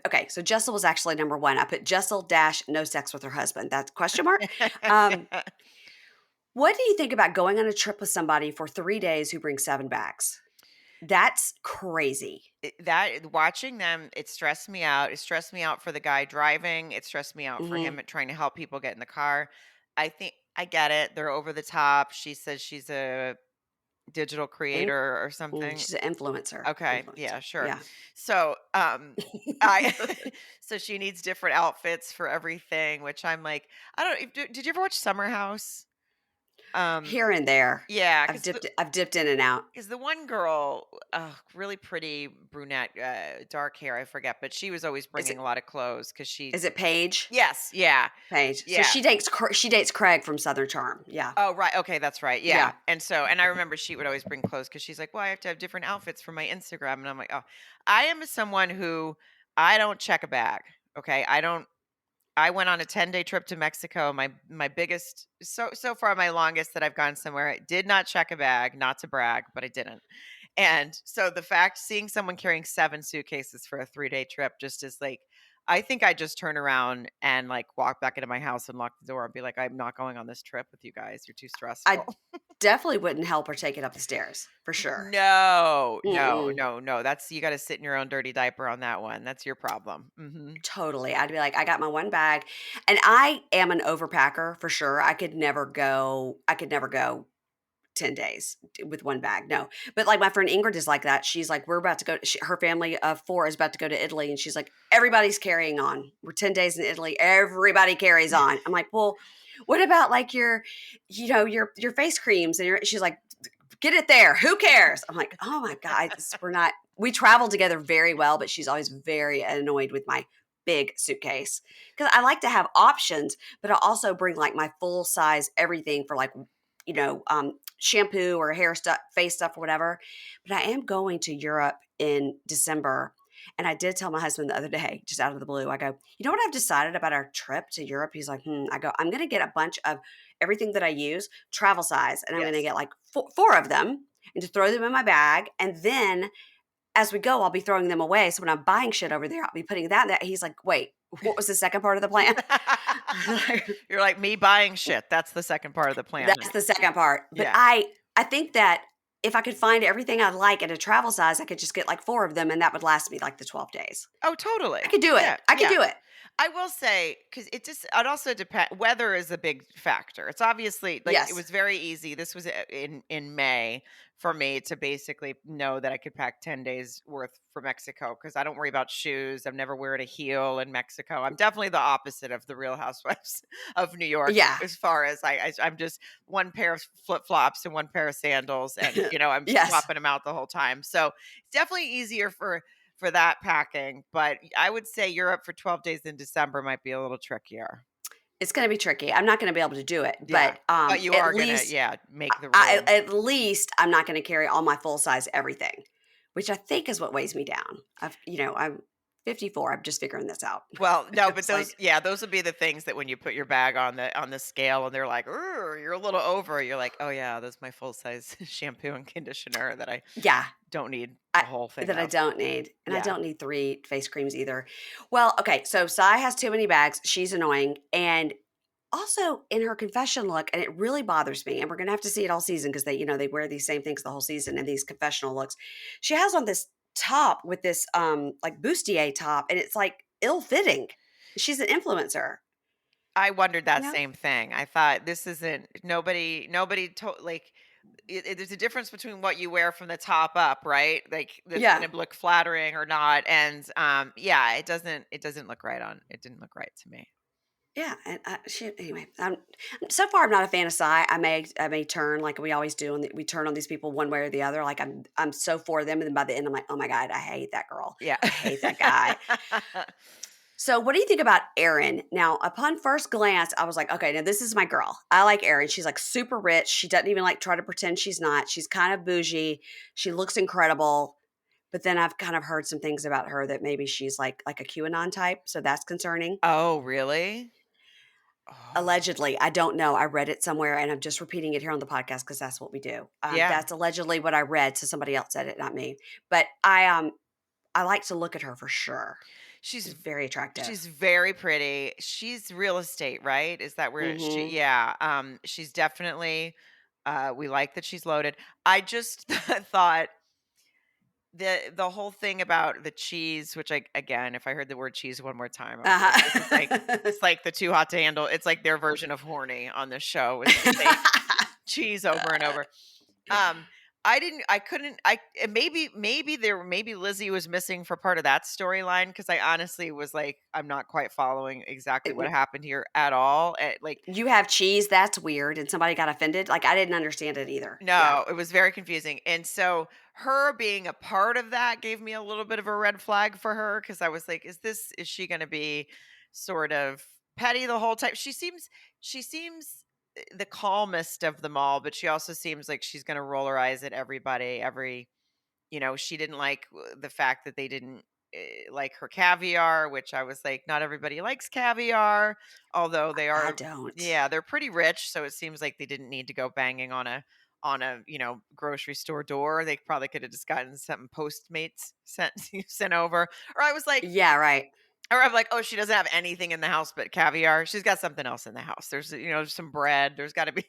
okay, so Jessel was actually number one. I put Jessel dash no sex with her husband. That's question mark. Um, what do you think about going on a trip with somebody for 3 days who brings 7 bags? That's crazy. That watching them, it stressed me out. It stressed me out for the guy driving. It stressed me out for Hmm. him trying to help people get in the car. I think I get it. They're over the top. She says she's a digital creator or something. She's an influencer. Okay, Influencer. yeah, sure. Yeah. So, I so she needs different outfits for everything, which I'm like, I don't. Did you ever watch Summer House? Here and there. Yeah, I've dipped in and out. because the one girl, really pretty brunette, dark hair, I forget, but she was always Is bringing it a lot of clothes because is it Paige? yes, yeah, Paige. So yeah. she dates Craig from Southern Charm. Yeah. Oh, right. Okay, that's right. Yeah. Yeah. And I remember she would always bring clothes because she's like, well, I have to have different outfits for my Instagram. And I'm like, oh, I am someone who I don't check a bag. Okay. I went on a 10-day trip to Mexico. My biggest, so far my longest that I've gone somewhere. I did not check a bag, not to brag, but I didn't. And so the fact seeing someone carrying 7 suitcases for a 3-day trip just is like, I think I just turn around and like walk back into my house and lock the door and be like, I'm not going on this trip with you guys. You're too I stressful. definitely wouldn't help her take it up the stairs for sure. No, no, Mm-mm. no, no. That's you got to sit in your own dirty diaper on that one. That's your problem. Totally. I'd be like, I got my one bag. And I am an overpacker for sure. I could never go 10 days with one bag. No. But like my friend Ingrid is like that. She's like, we're about to go, her family of 4 is about to go to Italy. And she's like, everybody's carrying on. We're 10 days in Italy. Everybody carries on. I'm like, well, what about like your face creams? And she's like, get it there. Who cares? I'm like, oh my God, we travel together very well, but she's always very annoyed with my big suitcase because I like to have options, but I also bring like my full size everything for like, shampoo or hair stuff, face stuff or whatever. But I am going to Europe in December. And I did tell my husband the other day, just out of the blue, I go, you know what I've decided about our trip to Europe? He's like, I go, I'm going to get a bunch of everything that I use, travel size, and I'm going to Yes. get like 4 of them and to throw them in my bag. And then as we go, I'll be throwing them away. So when I'm buying shit over there, I'll be putting that in that. He's like, wait, what was the second part of the plan? You're like me buying shit. That's the second part of the plan. That's the second part. But Yeah. I think that if I could find everything I like in a travel size, I could just get like 4 of them and that would last me like the 12 days. Oh, totally. I could do it. Yeah, I could yeah. do it. I will say because it also depends. Weather is a big factor. It's obviously like it Yes. was very easy. This was in May for me to basically know that I could pack 10 days worth for Mexico because I don't worry about shoes. I've never wearing a heel in Mexico. I'm definitely the opposite of the Real Housewives of New York Yeah. as far as I'm just one pair of flip flops and one pair of sandals, and I'm Yes. swapping them out the whole time. So it's definitely easier for that packing, but I would say Europe for 12 days in December might be a little trickier. It's going to be tricky. I'm not going to be able to do it, Yeah. but You at are going least to, make the room. at least I'm not going to carry all my full size everything, which I think is what weighs me down. I'm 54. I'm just figuring this out. Well, no, but It's like, those would be the things that when you put your bag on the scale and they're like, "Ooh, you're a little over," you're like, "Oh yeah, that's my full size shampoo and conditioner that I yeah, don't need the whole thing that I of." don't need. And I Yeah. don't need 3 face creams either. Well, okay. So Sai has too many bags. She's annoying. And also in her confession look, and it really bothers me, and we're going to have to see it all season because they wear these same things the whole season and these confessional looks. She has on this top with this like bustier top, and it's like ill-fitting. She's an influencer, I wondered you that know? same thing. I thought this isn't nobody told like there's a difference between what you wear from the top up, right? Like that's Yeah. going to look flattering or not, and yeah, it doesn't look right on. It didn't look right to me. Yeah, and anyway. So far, I'm not a fan of Psy. I may turn like we always do, and we turn on these people one way or the other. Like I'm so for them, and then by the end, I'm like, oh my God, I hate that girl. Yeah. I hate that guy. So, what do you think about Erin? Now, upon first glance, I was like, okay, now this is my girl. I like Erin. She's like super rich. She doesn't even like try to pretend she's not. She's kind of bougie. She looks incredible. But then I've kind of heard some things about her that maybe she's like a QAnon type. So that's concerning. Oh, really? Oh. Allegedly, I don't know. I read it somewhere, and I'm just repeating it here on the podcast because that's what we do. Yeah. That's allegedly what I read. So somebody else said it, not me. But I like to look at her for sure. She's very attractive. She's very pretty. She's real estate, right? Is that where Mhm. yeah. She's definitely we like that she's loaded. I just thought the whole thing about the cheese, which again, if I heard the word cheese one more time, I was like, this is like Uh-huh. it's like the too hot to handle. It's like their version of horny on this show is to say cheese over and over. Um, maybe Lizzie was missing for part of that storyline, because I honestly was like, I'm not quite following exactly what happened here at all. Like, You have cheese, that's weird, and somebody got offended? Like, I didn't understand it either. Yeah. no, it was very confusing. And so her being a part of that gave me a little bit of a red flag for her, because I was like, is she going to be sort of petty the whole time? She seems the calmest of them all, but she also seems like she's going to roll her eyes at everybody. She didn't like the fact that they didn't like her caviar, which I was like, not everybody likes caviar, although they I are, don't. yeah, they're pretty rich. So it seems like they didn't need to go banging on a grocery store door. They probably could have just gotten something Postmates sent over. Or I was like, Yeah, right. or I'm like, oh, she doesn't have anything in the house but caviar. She's got something else in the house. There's some bread. There's got to be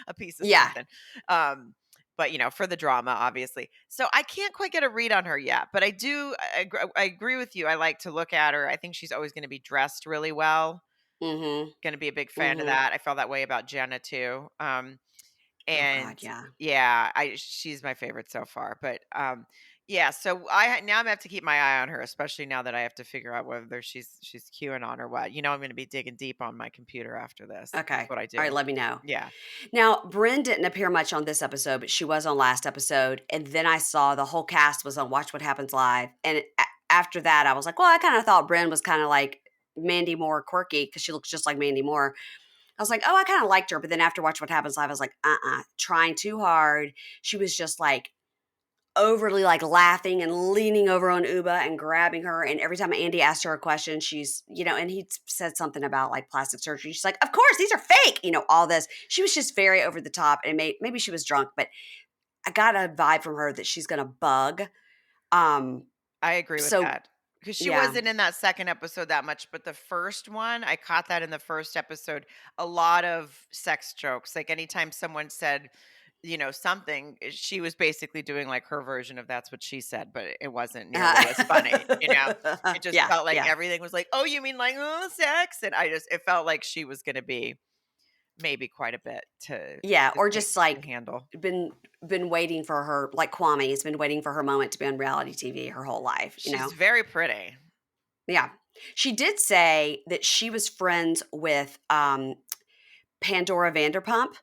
a piece of Yeah. something. But for the drama, obviously. So I can't quite get a read on her yet, but I agree with you. I like to look at her. I think she's always going to be dressed really well. Mhm. Going to be a big fan of Mhm. that. I felt that way about Jenna too. Oh And god, yeah. yeah, she's my favorite so far. But yeah, so now I'm gonna have to keep my eye on her, especially now that I have to figure out whether she's QAnon or what. I'm gonna be digging deep on my computer after this. That's Okay. what I All right, do. let me know. Yeah. Now, Bryn didn't appear much on this episode, but she was on last episode, and then I saw the whole cast was on Watch What Happens Live, and after that, I was like, well, I kind of thought Bryn was kind of like Mandy Moore quirky because she looks just like Mandy Moore. I was like, oh, I kind of liked her, but then after Watch What Happens Live, I was like, trying too hard. She was just like overly like laughing and leaning over on Uba and grabbing her. And every time Andy asked her a question, she's, and he said something about like plastic surgery. She's like, of course, these are fake, all this. She was just very over the top and maybe she was drunk, but I got a vibe from her that she's going to bug. I agree with So that. Because she yeah, wasn't in that second episode that much, but the first one, I caught that in the first episode. A lot of sex jokes. Like anytime someone said, something, she was basically doing like her version of that's what she said, but it wasn't nearly as funny. It just yeah, felt like yeah, everything was like, oh, you mean like sex? And it felt like she was going to be maybe quite a bit to yeah. Or take just to like handle. been waiting for her, like Kwame has been waiting for her moment to be on reality TV her whole life, She's very pretty. Yeah. She did say that she was friends with Pandora Vanderpump,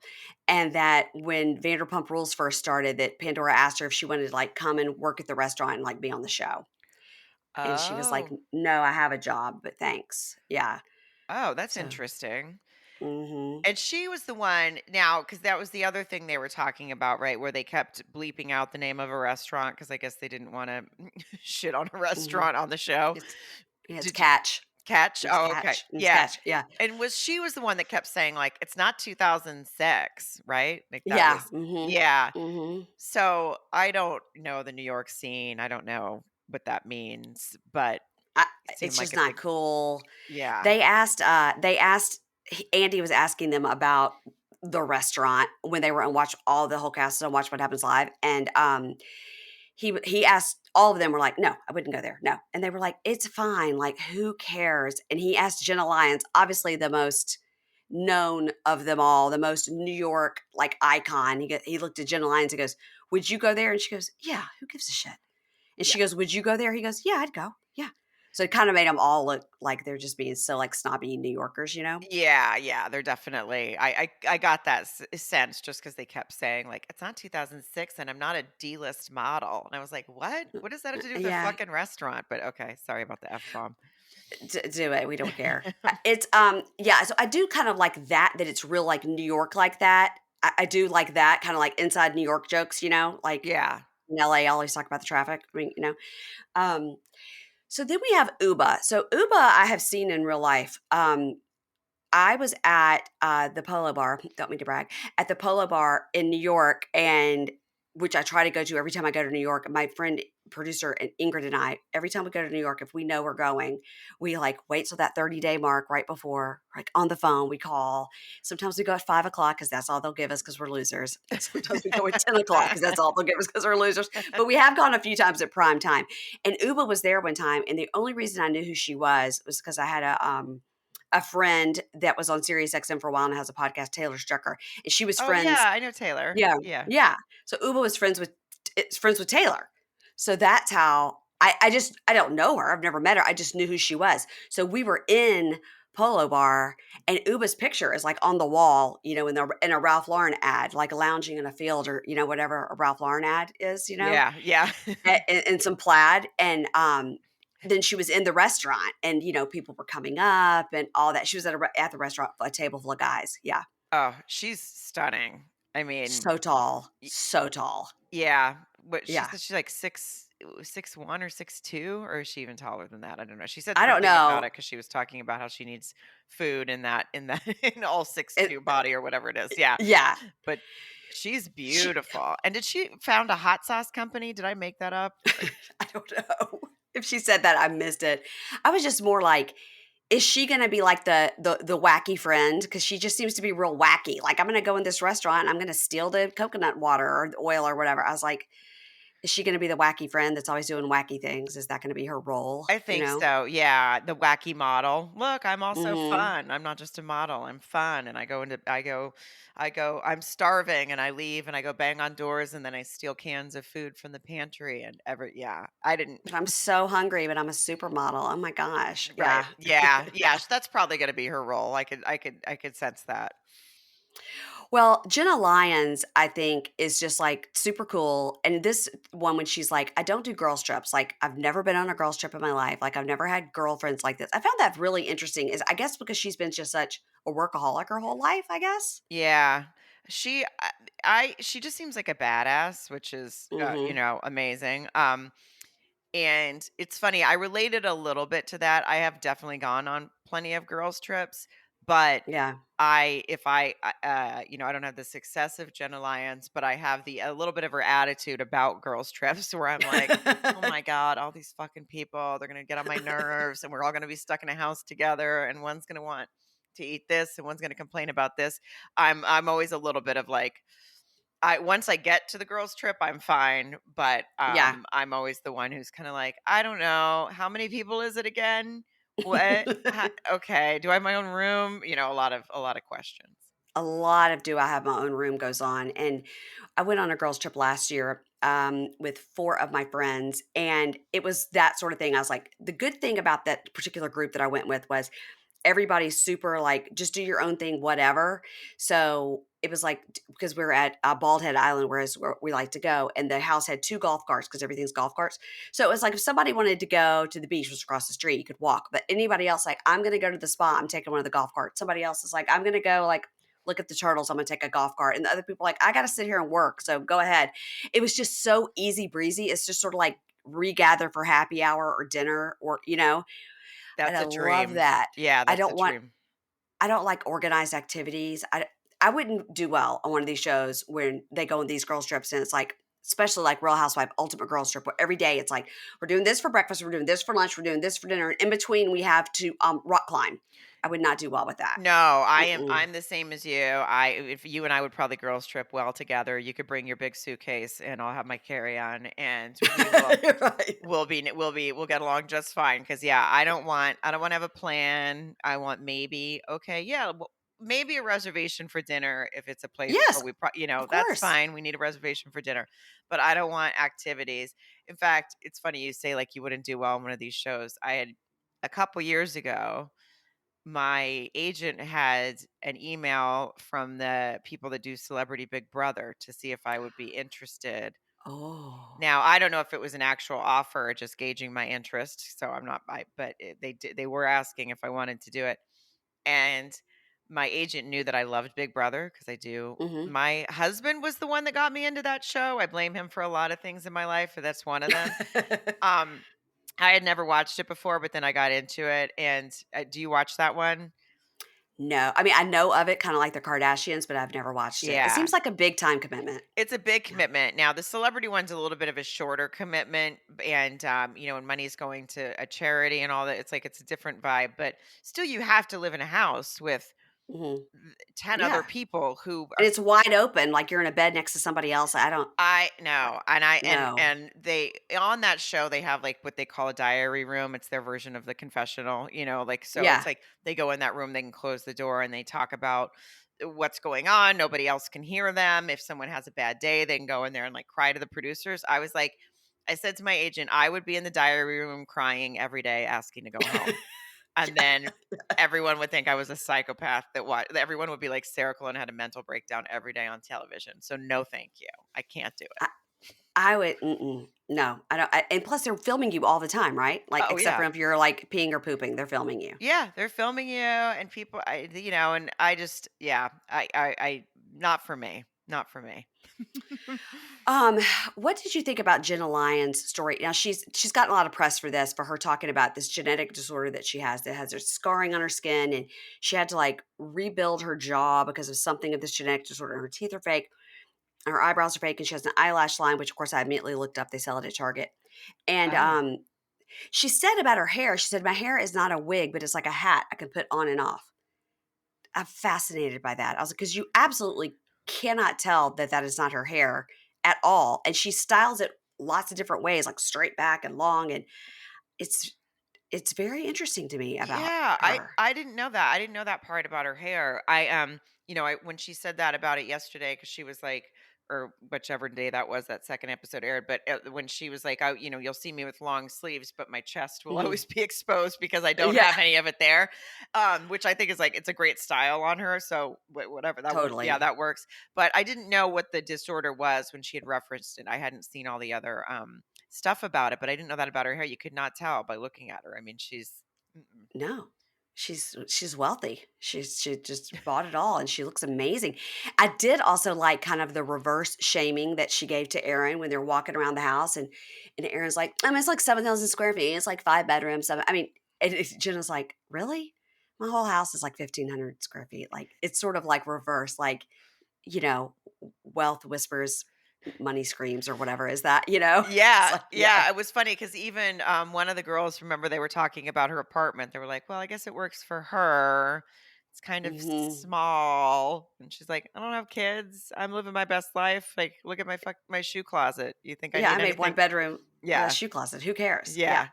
and that when Vanderpump Rules first started, that Pandora asked her if she wanted to like come and work at the restaurant and like be on the show. And she was like, Oh, "No, I have a job, but thanks." Yeah. that's So, interesting. mhm. And she was the one now, because that was the other thing they were talking about, right? Where they kept bleeping out the name of a restaurant because I guess they didn't want to shit on a Mhm. restaurant on the show. It's yeah, it's Did you Catch. catch? It's Oh, okay. Catch. It's Yeah. Catch. Yeah. And she was the one that kept saying, like, it's not 2006, right? Like that Yeah. was, Mhm. yeah. Mhm. So I don't know the New York scene. I don't know what that means, but I, it seemed it's like just a not big, cool. yeah. They asked Andy was asking them about the restaurant when they were on Watch all the whole cast on Watch What Happens Live, and he asked all of them were like, no, I wouldn't go there, no, and they were like, it's fine, like who cares? And he asked Jenna Lyons, obviously the most known of them all, the most New York like icon. He looked at Jenna Lyons and goes, would you go there? And she goes, yeah, who gives a shit? And Yeah. she goes, would you go there? He goes, yeah, I'd go. Yeah. So it kind of made them all look like they're just being so like snobby New Yorkers. Yeah, they're definitely. I got that sense just because they kept saying like it's not 2006 and I'm not a D-list model, and I was like, what? What does that have to do with a Yeah, fucking restaurant? But okay, sorry about the F bomb. do it. We don't care. It's yeah. So I do kind of like that it's real like New York like that. I do like that kind of like inside New York jokes. Like Yeah. in LA, I always talk about the traffic. I mean. Um, so then we have Uba. So Uba, I have seen in real life. I was at the Polo Bar. Don't mean to brag. At the Polo Bar in New York, and which I try to go to every time I go to New York. My friend, producer, and Ingrid and I, every time we go to New York, if we know we're going, we like wait till that 30-day mark right before, like on the phone, we call. Sometimes we go at 5 o'clock because that's all they'll give us because we're losers. And sometimes we go at 10 o'clock because that's all they'll give us because we're losers. But we have gone a few times at prime time. And Uba was there one time, and the only reason I knew who she was because I had a a friend that was on Sirius XM for a while and has a podcast, Taylor Strucker, and she was Oh, yeah, friends. I know Taylor. Yeah, Yeah. yeah. So Uba was friends with Taylor. So that's how I don't know her. I've never met her. I just knew who she was. So we were in Polo Bar, and Uba's picture is like on the wall, in a Ralph Lauren ad, like lounging in a field or whatever a Ralph Lauren ad is, Yeah, yeah. in some plaid, and then she was in the restaurant, and people were coming up and all that. She was at the restaurant, a table full of guys. Yeah, Oh, she's stunning. I mean, so tall, y so tall. yeah, but she Yeah, said she's like 6'1" or 6'2", or is she even taller than that? I don't know. She said I don't something about know. it because she was talking about how she needs food in that in all six It, two body or whatever it is. Yeah, yeah, but she's she. beautiful. And did she found a hot sauce company? Did I make that up? I don't know if she said that. I missed it. I was just more like, is she going to be like the wacky friend? Because she just seems to be real wacky. Like, I'm going to go in this restaurant, I'm going to steal the coconut water or the oil or whatever. I was like, is she gonna be the wacky friend that's always doing wacky things? Is that gonna be her role, I you think know? so. Yeah, the wacky model. Look, I'm also Mhm. fun. I'm not just a model. I'm fun, and I'm starving, and I leave, and I go bang on doors, and then I steal cans of food from the pantry, and yeah. I didn't. But I'm so hungry, but I'm a supermodel. Oh my gosh. Right. Yeah. Yeah. Yeah. Yeah. That's probably going to be her role. I could sense that. Well, Jenna Lyons, I think, is just, like, super cool, and this one when she's like, "I don't do girls trips." Like, I've never been on a girls trip in my life. Like, I've never had girlfriends like this. I found that really interesting is I guess because she's been just such a workaholic her whole life, I guess? Yeah. She, she just seems like a badass, which is, Mhm. amazing. And it's funny, I related a little bit to that. I have definitely gone on plenty of girls' trips, but Yeah. I don't have the success of Jenna Lyons, but I have a little bit of her attitude about girls' trips where I'm like, oh my God, all these fucking people, they're going to get on my nerves and we're all going to be stuck in a house together and one's going to want to eat this and one's going to complain about this. I'm always a little bit of like, once I get to the girls' trip, I'm fine, but Yeah. I'm always the one who's kind of like, I don't know, how many people is it again? What? Okay, do I have my own room? A lot of questions. A lot of do I have my own room goes on. And I went on a girls' trip last year with four of my friends, and it was that sort of thing. I was like, the good thing about that particular group that I went with was everybody's super like, just do your own thing, whatever. So it was like, because we were at Bald Head Island, where we like to go, and the house had two golf carts because everything's golf carts. So it was like, if somebody wanted to go to the beach, was across the street, you could walk. But anybody else, like, I'm going to go to the spa, I'm taking one of the golf carts. Somebody else is like, I'm going to go, like, look at the turtles, I'm going to take a golf cart. And the other people are like, I got to sit here and work. So go ahead. It was just so easy breezy. It's just sort of like regather for happy hour or dinner and That's I a love dream. that. Yeah, I that's a don't want dream. I don't like organized activities. I wouldn't do well on one of these shows when they go on these girls trips and it's like, especially like Real Housewife Ultimate Girls Trip, where every day it's like we're doing this for breakfast, we're doing this for lunch, we're doing this for dinner, and in between we have to rock climb. I would not do well with that. No, Mm-mm. I'm the same as you. If you and I would probably girls trip well together. You could bring your big suitcase and I'll have my carry-on and Right. we'll get along just fine because yeah, I don't want to have a plan. I want maybe okay, yeah, well, maybe a reservation for dinner if it's a place Yes, where of that's course. fine. We need a reservation for dinner, but I don't want activities. In fact, it's funny you say like you wouldn't do well on one of these shows. I had a couple years ago my agent had an email from the people that do Celebrity Big Brother to see if I would be interested. Oh. Now, I don't know if it was an actual offer or just gauging my interest, so I'm not but they were asking if I wanted to do it. And my agent knew that I loved Big Brother because I do. Hmm. My husband was the one that got me into that show. I blame him for a lot of things in my life, but that's one of them. Um I had never watched it before, but then I got into it. And do you watch that one? No, I mean I know of it, kind of like the Kardashians, but I've never watched it. It Yeah, seems like a big time commitment. it's a big Yeah. commitment. Now, the celebrity one's a little bit of a shorter commitment, and when money's going to a charity and all that, it's like it's a different vibe. But still, you have to live in a house with Mhm. 10 other Yeah. people who And are it's wide open, like you're in a bed next to somebody else. I don't I know, and know. and they on that show, they have, like, what they call a diary room. It's their version of the confessional, like, so it's Yeah. like they go in that room, they can close the door, and they talk about what's going on. Nobody else can hear them. If someone has a bad day, they can go in there and, like, cry to the producers. I said to my agent, "I would be in the diary room crying every day asking to go home." And then everyone would think I was a psychopath everyone would be like, "Sarah Colonna had a mental breakdown every day on television." So no, thank you. I can't do it. I I would no, I don't and plus they're filming you all the time, right? Like, Oh, except for yeah. if you're, like, peeing or pooping, they're filming you. Yeah, they're filming you and people and I just yeah, I not for me. Not for me. Um, what did you think about Jenna Lyons' story? Now she's gotten a lot of press for this, for her talking about this genetic disorder that she has that has her scarring on her skin, and she had to like rebuild her jaw because of something of this genetic disorder. Her teeth are fake, her eyebrows are fake, and she has an eyelash line, which of course I immediately looked up. They sell it at Target. And Oh. she said about her hair, she said, "My hair is not a wig, but it's like a hat I can put on and off." I'm fascinated by that. I was like, because you absolutely cannot tell that that is not her hair at all. And she styles it lots of different ways, like straight back and long. And it's it's very interesting to me about Yeah, her. I didn't know that. I didn't know that part about her hair. I when she said that about it yesterday cuz she was like or whichever day that was that second episode aired, but when she was like, you'll see me with long sleeves, but my chest will Mhm. always be exposed because I don't Yeah, have any of it there." Which I think is like it's a great style on her, so whatever that works. Yeah, totally. that works. But I didn't know what the disorder was when she had referenced it. I hadn't seen all the other stuff about it, but I didn't know that about her hair. You could not tell by looking at her. I mean, she's mm-mm. No. She's wealthy. She just bought it all and she looks amazing. I did also like kind of the reverse shaming that she gave to Aaron when they're walking around the house and Aaron's like, I mean, it's like 7,000 square feet. It's like 5 bedrooms. Seven. I mean, Jenna's like, really? My whole house is like 1,500 square feet. Like it's sort of like reverse, like, you know, wealth whispers, money screams or whatever is that, you know? It's Yeah, like, yeah. yeah, it was funny because even, one of the girls, remember they were talking about her apartment, they were like, "Well, I guess it works for her. It's kind of Hmm. small," and she's like, "I don't have kids. I'm living my best life. Like, look at my shoe closet. You think I Yeah, I need made one anything?" bedroom Yeah, shoe closet. Who cares? Yeah. yeah,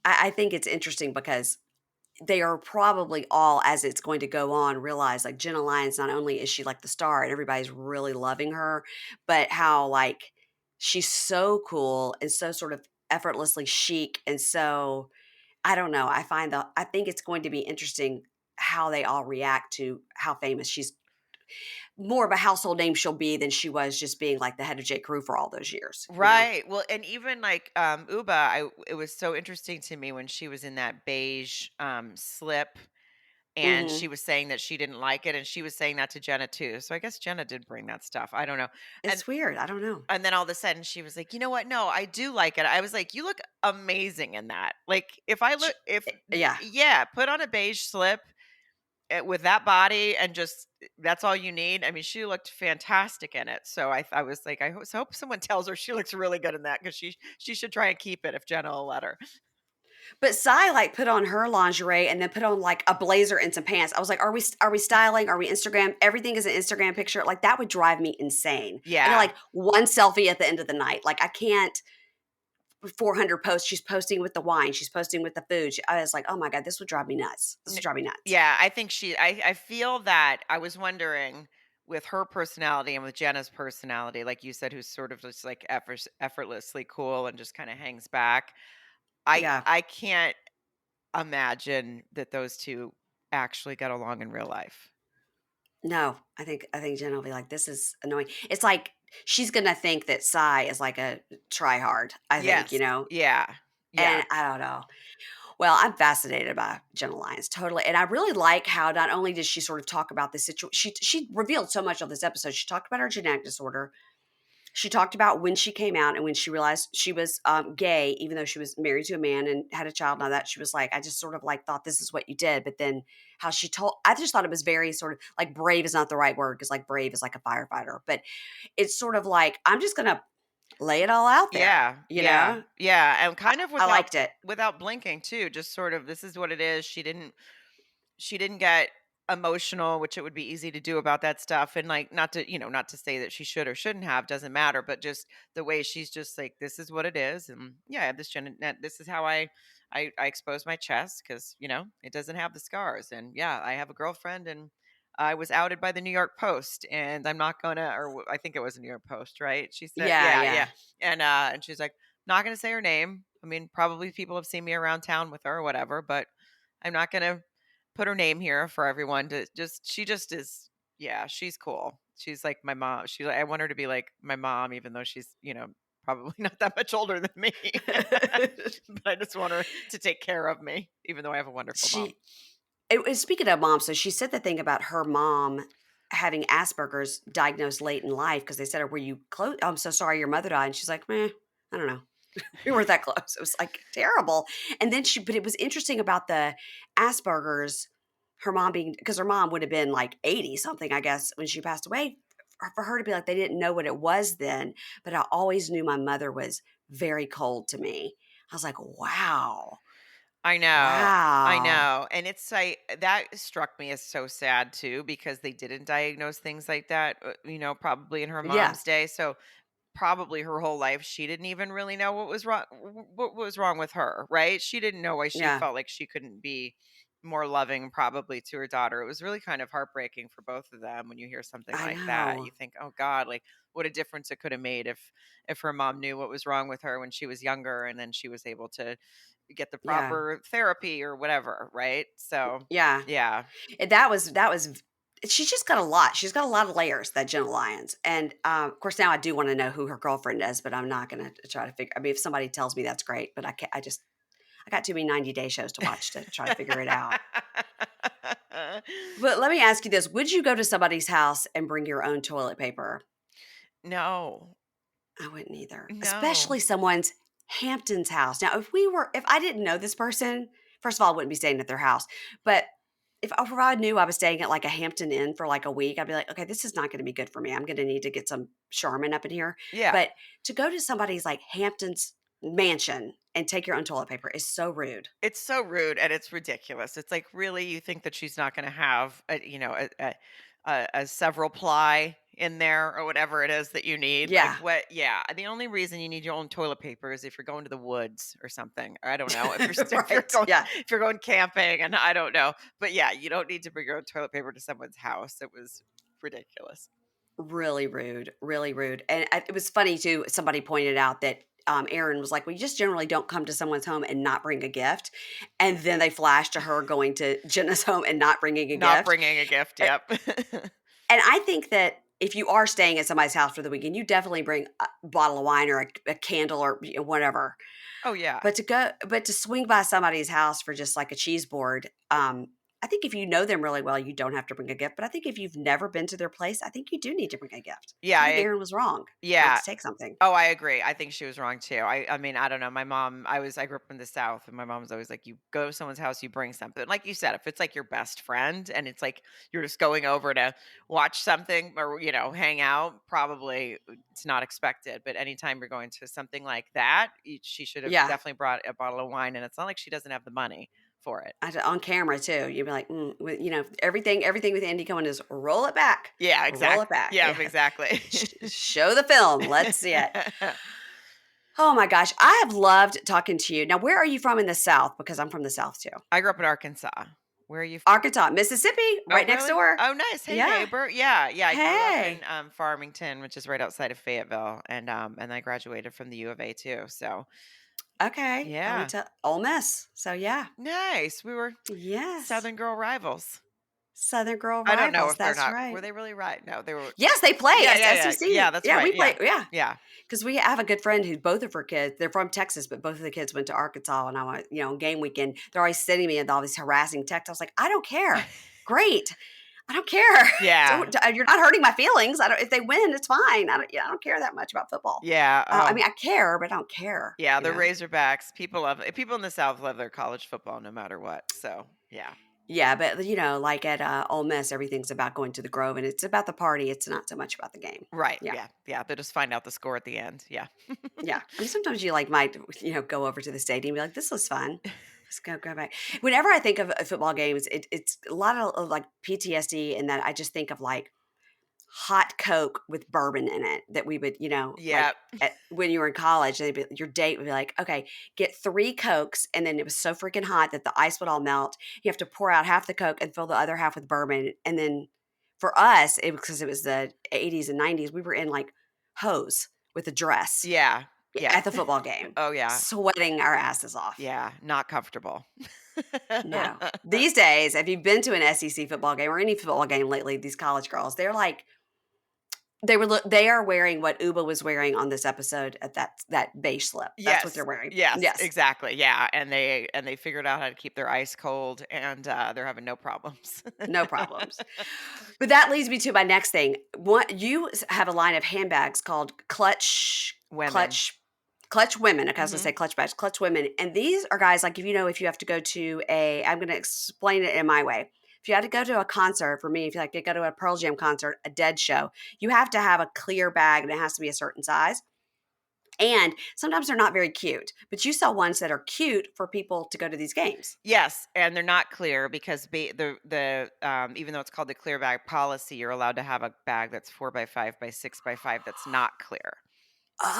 I think it's interesting because they are probably all, as it's going to go on, realize like Jenna Lyons, not only is she like the star and everybody's really loving her, but how like she's so cool and so sort of effortlessly chic. And so I don't know. I think it's going to be interesting how they all react to how famous she's more of a household name she'll be than she was just being like the head of J. Crew for all those years, you know? right. Well, and even like, Uba, it was so interesting to me when she was in that beige, slip. And she Hmm. was saying that she didn't like it, and she was saying that to Jenna too. So I guess Jenna did bring that stuff. I don't know. And It's weird. I don't know. and then all of a sudden she was like, "You know what? No, I do like it." I was like, "You look amazing in that." Like if I look if Yeah. yeah, put on a beige slip with that body and just that's all you need. I mean, she looked fantastic in it. So I was like, hope someone tells her she looks really good in that because she should try and keep it if Jenna will let her. But Sai, like, put on her lingerie and then put on, like, a blazer and some pants. I was like, "Are we styling? Are we Instagram?" Everything is an Instagram picture. Like, that would drive me insane. And, Yeah. like, one selfie at the end of the night. Like, I can't 400 posts. She's posting with the wine. She's posting with the food. I was like, "Oh my god, this would drive me nuts. This N would drive me nuts." Yeah, I think I feel that I was wondering with her personality and with Jenna's personality, like you said, who's sort of just like effortlessly cool and just kind of hangs back. Yeah. I can't imagine that those two actually get along in real life. No. I think Jen will be like, "This is annoying." It's like she's gonna think that Sai is like a try hard, I think, you Yes. know? Yeah. Yeah. And I don't know. Well, I'm fascinated by Jenna Lyons, totally, and I really like how not only did she sort of talk about the situation, she revealed so much on this episode. She talked about her genetic disorder. She talked about when she came out and when she realized she was gay, even though she was married to a man and had a child. Now that she was like, I just sort of like thought this is what you did, but then how she told, I just thought it was very sort of like brave is not the right word because like brave is like a firefighter, but it's sort of like I'm just gonna lay it all out there, Yeah, you yeah, know. yeah, and I, kind of I liked it. without blinking too, just sort of this is what it is. She didn't get emotional, which it would be easy to do about that stuff. And like, not to say that she should or shouldn't have, doesn't matter, but just the way she's just like, this is what it is. And yeah, I have this is how I expose my chest because, it doesn't have the scars. And yeah, I have a girlfriend and I was outed by the New York Post and I'm not gonna, I think it was a New York Post, right? She said, Yeah, yeah, yeah. yeah. And she's like, not gonna say her name. I mean, probably people have seen me around town with her or whatever, but I'm not gonna put her name here for everyone to she just is, yeah, she's cool. She's like my mom. I want her to be like my mom, even though she's, probably not that much older than me. But I just want her to take care of me, even though I have a wonderful mom. She speaking of mom, so she said the thing about her mom having Asperger's diagnosed late in life because they said, "Were you close? I'm so sorry your mother died." And she's like, "Meh, I don't know. We weren't that close." It was like terrible. And then but it was interesting about the Asperger's, her mom being, because her mom would have been like 80 something, I guess, when she passed away. For her to be like, they didn't know what it was then, but I always knew my mother was very cold to me. I was like, wow, I know. I wow. know. And it's like that struck me as so sad too, because they didn't diagnose things like that, probably in her Yeah, mom's day. So probably her whole life she didn't even really know what was wrong with her, right? She didn't know why she yeah. felt like she couldn't be more loving probably to her daughter. It was really kind of heartbreaking for both of them when you hear something I like that. know. You think, oh god, like what a difference it could have made if her mom knew what was wrong with her when she was younger and then she was able to get the Yeah. proper therapy or whatever, right? So Yeah. yeah. And that was she's just got a lot. She's got a lot of layers, that Jenna Lyons. And of course now I do want to know who her girlfriend is, but I'm not gonna try to figure, I mean, if somebody tells me that's great, but I can't, I got too many 90-day shows to watch to try to figure it out. But let me ask you this. Would you go to somebody's house and bring your own toilet paper? No. I wouldn't either. No. Especially someone's Hampton's house. Now, if I didn't know this person, first of all, I wouldn't be staying at their house. But if I knew I was staying at like a Hampton Inn for like a week, I'd be like, okay, this is not going to be good for me. I'm going to need to get some Charmin up in here. Yeah. But to go to somebody's like Hampton's mansion and take your own toilet paper is so rude. It's so rude and it's ridiculous. It's like, really, you think that she's not going to have a several ply in there or whatever it is that you need? Like Yeah. what? Yeah. The only reason you need your own toilet paper is if you're going to the woods or something. Or I don't know if you're Right. Yeah. if you're going camping, and I don't know, but yeah, you don't need to bring your own toilet paper to someone's house. It was ridiculous. Really rude, really rude. And it was funny too. Somebody pointed out that Aaron was like, "Well, you just generally don't come to someone's home and not bring a gift." And then they flashed to her going to Jenna's home and not bringing a Not gift. bringing a gift. A- Yep. And I think that if you are staying at somebody's house for the weekend, you definitely bring a bottle of wine or a candle or whatever. Oh yeah. But to swing by somebody's house for just like a cheese board, I think if you know them really well, you don't have to bring a gift. But I think if you've never been to their place, I think you do need to bring a gift. Yeah. I think Aaron was wrong not Yeah. to take something. Oh, I agree. I think she was wrong too. I mean, I don't know. My mom, I grew up in the South and my mom was always like, you go to someone's house, you bring something. Like you said, if it's like your best friend and it's like you're just going over to watch something or, hang out, probably it's not expected. But anytime you're going to something like that, she should have Yeah. definitely brought a bottle of wine. And it's not like she doesn't have the money for it. On camera too. You'd be like, everything with Andy Cohen is roll it back, Yeah, roll exactly. it back. Yeah, Yeah. exactly. Show the film. Let's see it. Oh my gosh. I have loved talking to you. Now, where are you from in the South? Because I'm from the South too. I grew up in Arkansas. Where are you? Arkansas, Mississippi, Oh, right next really? door. Oh, nice. Hey, Yeah. neighbor. Yeah, yeah. I grew up in Hey. Farmington, which is right outside of Fayetteville, and I graduated from the U of A too. So Okay. I went yeah, to Ole Miss. So yeah. nice. We were Yes. Southern Girl rivals. Southern Girl I don't know Rivals. if they're That's not. right. Were they really right? No, they were. Yes, they play. Yeah, It's yeah, yeah, SEC. yeah. That's Yeah, right. we Yeah, play. Yeah. yeah. Because we have a good friend who both of her kids, they're from Texas, but both of the kids went to Arkansas. And I went, game weekend, they're always sending me all these harassing texts. I was like, I don't care. Great. I don't care. Yeah, You're not hurting my feelings. I don't. If they win, it's fine. I don't care that much about football. yeah. I Oh, mean, I care, but I don't care. yeah. The Razorbacks. People in the South love their college football no matter what. So yeah. Yeah, but like at Ole Miss, everything's about going to the Grove, and it's about the party. It's not so much about the game. Right. Yeah, Yeah. Yeah. They just find out the score at the end. Yeah. yeah. I mean, sometimes you might go over to the stadium and be like, "This was fun." Let's go back. Whenever I think of football games, it's a lot of like PTSD, and that I just think of like hot Coke with bourbon in it that we would, Yeah. like when you were in college, your date would be like, okay, get 3 Cokes. And then it was so freaking hot that the ice would all melt. You have to pour out half the Coke and fill the other half with bourbon. And then for us, because it was the 80s and 90s, we were in like hose with a dress Yeah. Yeah. at the football game, Oh, yeah. sweating our asses off. Yeah. Not comfortable. No. These days, if you've been to an SEC football game or any football game lately, these college girls, they're like, they are wearing what Uba was wearing on this episode at that beige slip. That's what they're Yes. wearing. Yes, Yes. exactly. Yeah. And they figured out how to keep their ice cold, and they're having no problems. No problems. But that leads me to my next thing. You have a line of handbags called Women. Clutch Women. Okay, I was gonna Mhm. say Clutch Bags, Clutch Women. And these are guys like, if you have to go to I'm gonna explain it in my way. If you had to go to a concert, for me, if you like to go to a Pearl Jam concert, a Dead show, you have to have a clear bag and it has to be a certain size. And sometimes they're not very cute, but you sell ones that are cute for people to go to these games. Yes, and they're not clear because even though it's called the clear bag policy, you're allowed to have a bag that's 4x5 by 6x5 that's not clear. So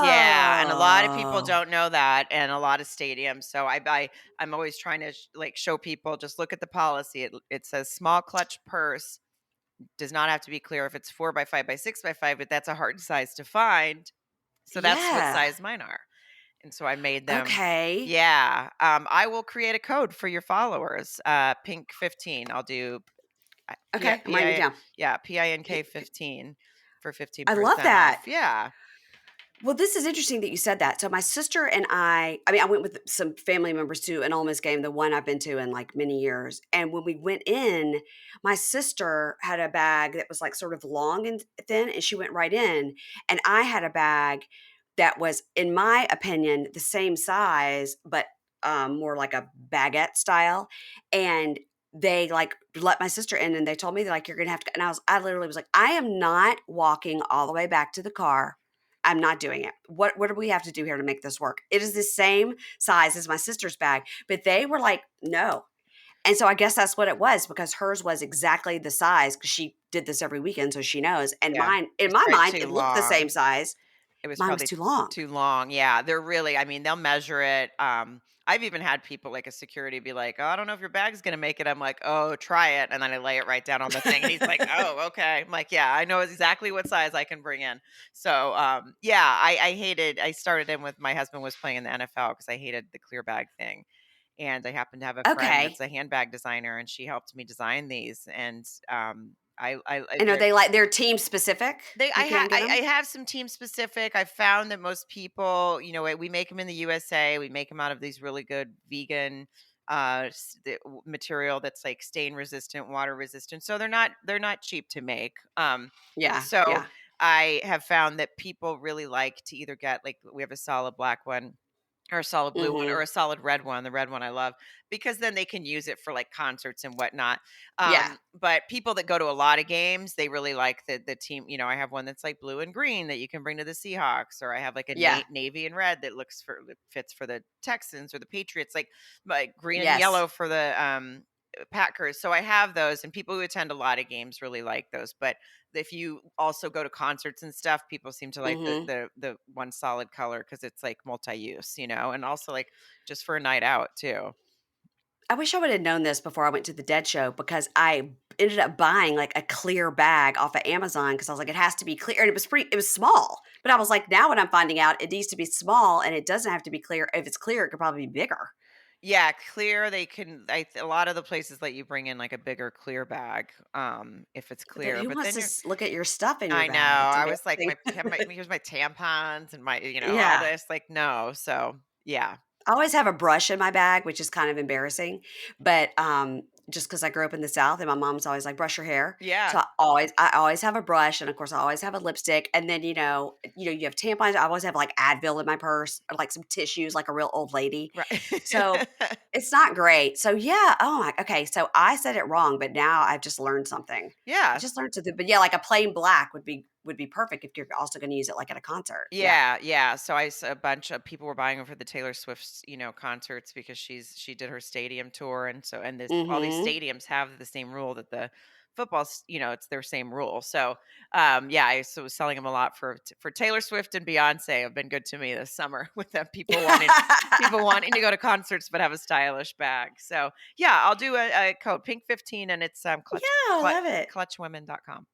yeah, and a lot of people Oh. don't know that, and a lot of stadiums. So I'm always trying to show people, just look at the policy. It says small clutch purse does not have to be clear if it's 4x5 by 6x5, but that's a hard size to find. So that's what Yeah. size mine are. And so I made them. Okay. Yeah. I will create a code for your followers. Pink 15. I'll do Okay. I'm writing it down. PINK 15 for 15% I love that. off. Yeah. Well, this is interesting that you said that. So my sister and I mean, I went with some family members to an Ole Miss game, the one I've been to in like many years. And when we went in, my sister had a bag that was like sort of long and thin, and she went right in. And I had a bag that was, in my opinion, the same size, but more like a baguette style. And they like let my sister in, and they told me they're like, you're gonna have to. And I literally was like, I am not walking all the way back to the car. I'm not doing it. What do we have to do here to make this work? It is the same size as my sister's bag, but they were like, no. And so I guess that's what it was, because hers was exactly the size, because she did this every weekend, so she knows. And Yeah. mine, in It's my probably mind, too it looked the long. same size. It was Mine was probably too long. too long. Yeah. They're really, I mean, they'll measure it. I've even had people like a security be like, oh, I don't know if your bag's going to make it. I'm like, oh, try it. And then I lay it right down on the thing. And he's like, oh, okay. I'm like, yeah, I know exactly what size I can bring in. So, yeah, I started in with, my husband was playing in the NFL because I hated the clear bag thing. And I happen to have a friend Okay. that's a handbag designer, and she helped me design these. And And are they like, they're team specific? they, You I, can't get them? I have some team specific. I found that most people, we make them in the USA. We make them out of these really good vegan material that's like stain resistant, water resistant. So they're not cheap to make. Yeah. So Yeah. I have found that people really like to either get, like, we have a solid black one, or a solid blue one, or Mhm. a solid red one. The red one I love, because then they can use it for like concerts and whatnot. Yeah. But people that go to a lot of games, they really like the team. I have one that's like blue and green that you can bring to the Seahawks, or I have like a Yeah. navy and red that fits for the Texans or the Patriots, like green and Yes. yellow for the Packers. So I have those, and people who attend a lot of games really like those. But if you also go to concerts and stuff, people seem to like Mhm. the one solid color, because it's like multi-use, and also like just for a night out too. I wish I would have known this before I went to the Dead show, because I ended up buying like a clear bag off of Amazon, because I was like, it has to be clear. And it was small. But I was like, now what I'm finding out, it needs to be small, and it doesn't have to be clear. If it's clear, it could probably be bigger. Yeah, clear. They can. A lot of the places let you bring in like a bigger clear bag, if it's But then clear. who But wants then to you're. look at your stuff in your I know. bag? It's I was like, embarrassing. here's my tampons and my, all Yeah. this. Like, no. So yeah, I always have a brush in my bag, which is kind of embarrassing, but, just because I grew up in the South, and my mom's always like, "Brush your hair." yeah, So I always have a brush, and of course, I always have a lipstick, and then, you have tampons. I always have, like, Advil in my purse, or, like, some tissues, like a real old lady. So, right. it's not great. So, yeah, oh my okay, so I said it wrong, but now I've just learned something. I Yeah. just learned something, but yeah, like a plain black would be would be perfect if you're also going to use it like at a concert. Yeah. So a bunch of people were buying them for the Taylor Swift's, concerts because she did her stadium tour, and all these Mm-hmm. stadiums have the same rule that the football's, it's their same rule. So, I was selling them a lot for Taylor Swift and Beyonce have been good to me this summer with them people wanting to go to concerts but have a stylish bag. So, yeah, I'll do a code pink15 and it's Yeah, I love it. clutchwomen.com.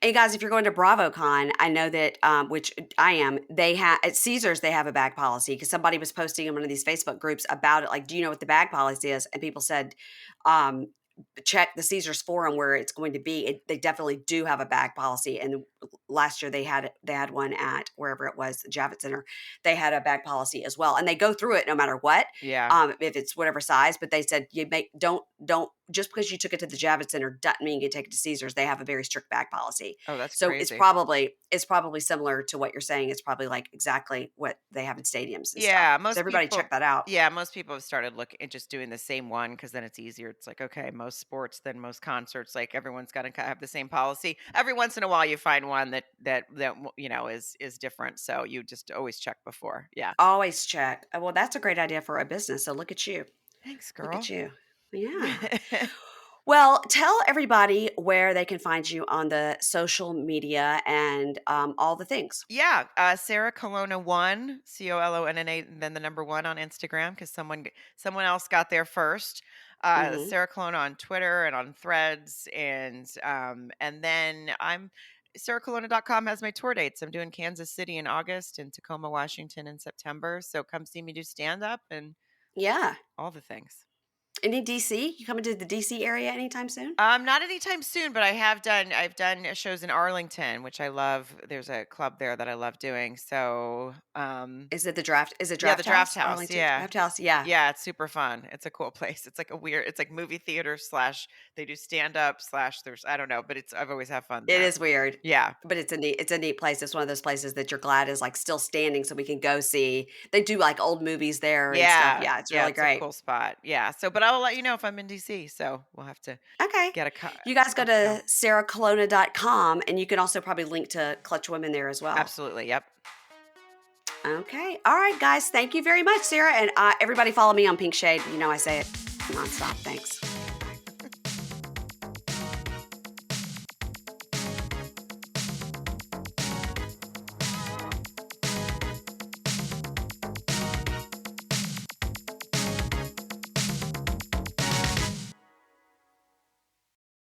And guys, if you're going to BravoCon, I know that, which I am, they have at Caesars, they have a bag policy because somebody was posting in one of these Facebook groups about it. Like, do you know what the bag policy is? And people said, um, check the Caesars forum where it's going to be. They definitely do have a bag policy. And last year they had one at wherever it was, the Javits Center. They had a bag policy as well, and they go through it no matter what. Yeah. If it's whatever size, but they said don't just because you took it to the Javits Center doesn't mean you take it to Caesars. They have a very strict bag policy. Oh, that's So crazy. it's probably similar to what you're saying. It's probably like exactly what they have in stadiums and Yeah, stuff. So everybody check that out. Yeah, most people have started looking at just doing the same one because then it's easier. It's like, okay, most sports, then most concerts, like everyone's got to have the same policy. Every once in a while, you find one that is different. So you just always check before. Yeah. Always check. Well, that's a great idea for a business. So look at you. Thanks, Look girl. at you. Yeah. Well, tell everybody where they can find you on the social media and all the things. Yeah, Sarah Colonna 1, COLONNA, and then the number 1 on Instagram because someone else got there first. Hmm. Sarah Colonna on Twitter and on Threads, and then SarahColonna.com has my tour dates. I'm doing Kansas City in August and Tacoma, Washington in September. So come see me do stand up and Yeah. all the things. Any DC? You coming to the DC area anytime soon? Not anytime soon, but I've done shows in Arlington, which I love. There's a club there that I love doing. So, Is it the draft? Is it yeah, the Draft Draft House? House. Arlington Yeah. Draft House? Yeah. Yeah, it's super fun. It's a cool place. It's like it's like movie theater / they do stand up / there's, I don't know, but I've always had fun It there. is weird. Yeah. But it's a neat place. It's one of those places that you're glad is like still standing so we can go see. They do like old movies there and stuff. Yeah. Yeah, it's Yeah. really It's a great. cool spot. Yeah. So, but I'll let you know if I'm in DC. So we'll have to Okay. get a cut. You guys go Have to go. to sarahcolonna.com and you can also probably link to Clutch Women there as well. Absolutely. Yep. Okay. All right, guys. Thank you very much, Sarah. And everybody follow me on Pink Shade. You know I say it nonstop. Thanks.